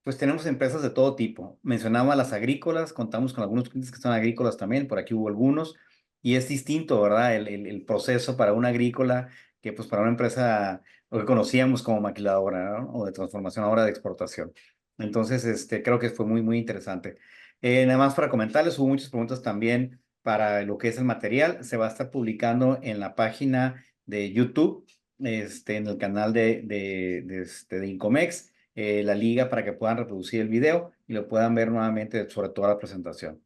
pues tenemos empresas de todo tipo. Mencionaba las agrícolas, contamos con algunos clientes que son agrícolas también, por aquí hubo algunos, y es distinto, ¿verdad? El proceso para una agrícola que pues para una empresa, lo que conocíamos como maquiladora, ¿no? O de transformación ahora de exportación. Entonces, creo que fue muy, muy interesante. Nada más para comentarles, hubo muchas preguntas también para lo que es el material. Se va a estar publicando en la página de YouTube, en el canal de Incomex, la liga para que puedan reproducir el video y lo puedan ver nuevamente sobre toda la presentación.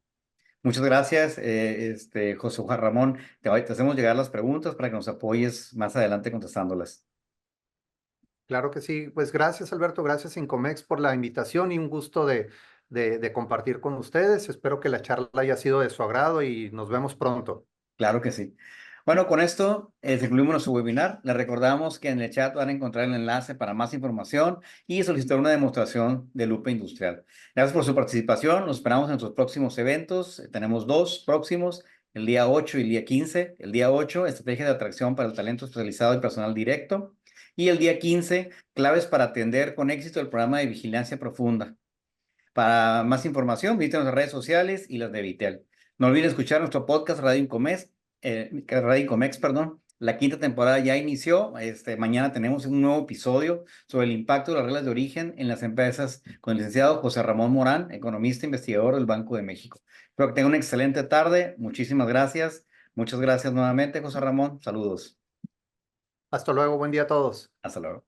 Muchas gracias, José Juan Ramón. Te hacemos llegar las preguntas para que nos apoyes más adelante contestándolas. Claro que sí. Pues gracias, Alberto. Gracias, Incomex, por la invitación y un gusto de compartir con ustedes. Espero que la charla haya sido de su agrado y nos vemos pronto. Claro que sí. Bueno, con esto concluimos nuestro webinar. Les recordamos que en el chat van a encontrar el enlace para más información y solicitar una demostración de lupa industrial. Gracias por su participación. Nos esperamos en nuestros próximos eventos. Tenemos dos próximos, el día 8 y el día 15. El día 8, estrategia de atracción para el talento especializado y personal directo. Y el día 15, claves para atender con éxito el programa de vigilancia profunda. Para más información, visiten nuestras redes sociales y las de Vitel. No olviden escuchar nuestro podcast Radio Incomex, perdón. La quinta temporada ya inició. Mañana tenemos un nuevo episodio sobre el impacto de las reglas de origen en las empresas con el licenciado José Ramón Morán, economista investigador del Banco de México. Espero que tengan una excelente tarde. Muchísimas gracias. Muchas gracias nuevamente, José Ramón. Saludos. Hasta luego. Buen día a todos. Hasta luego.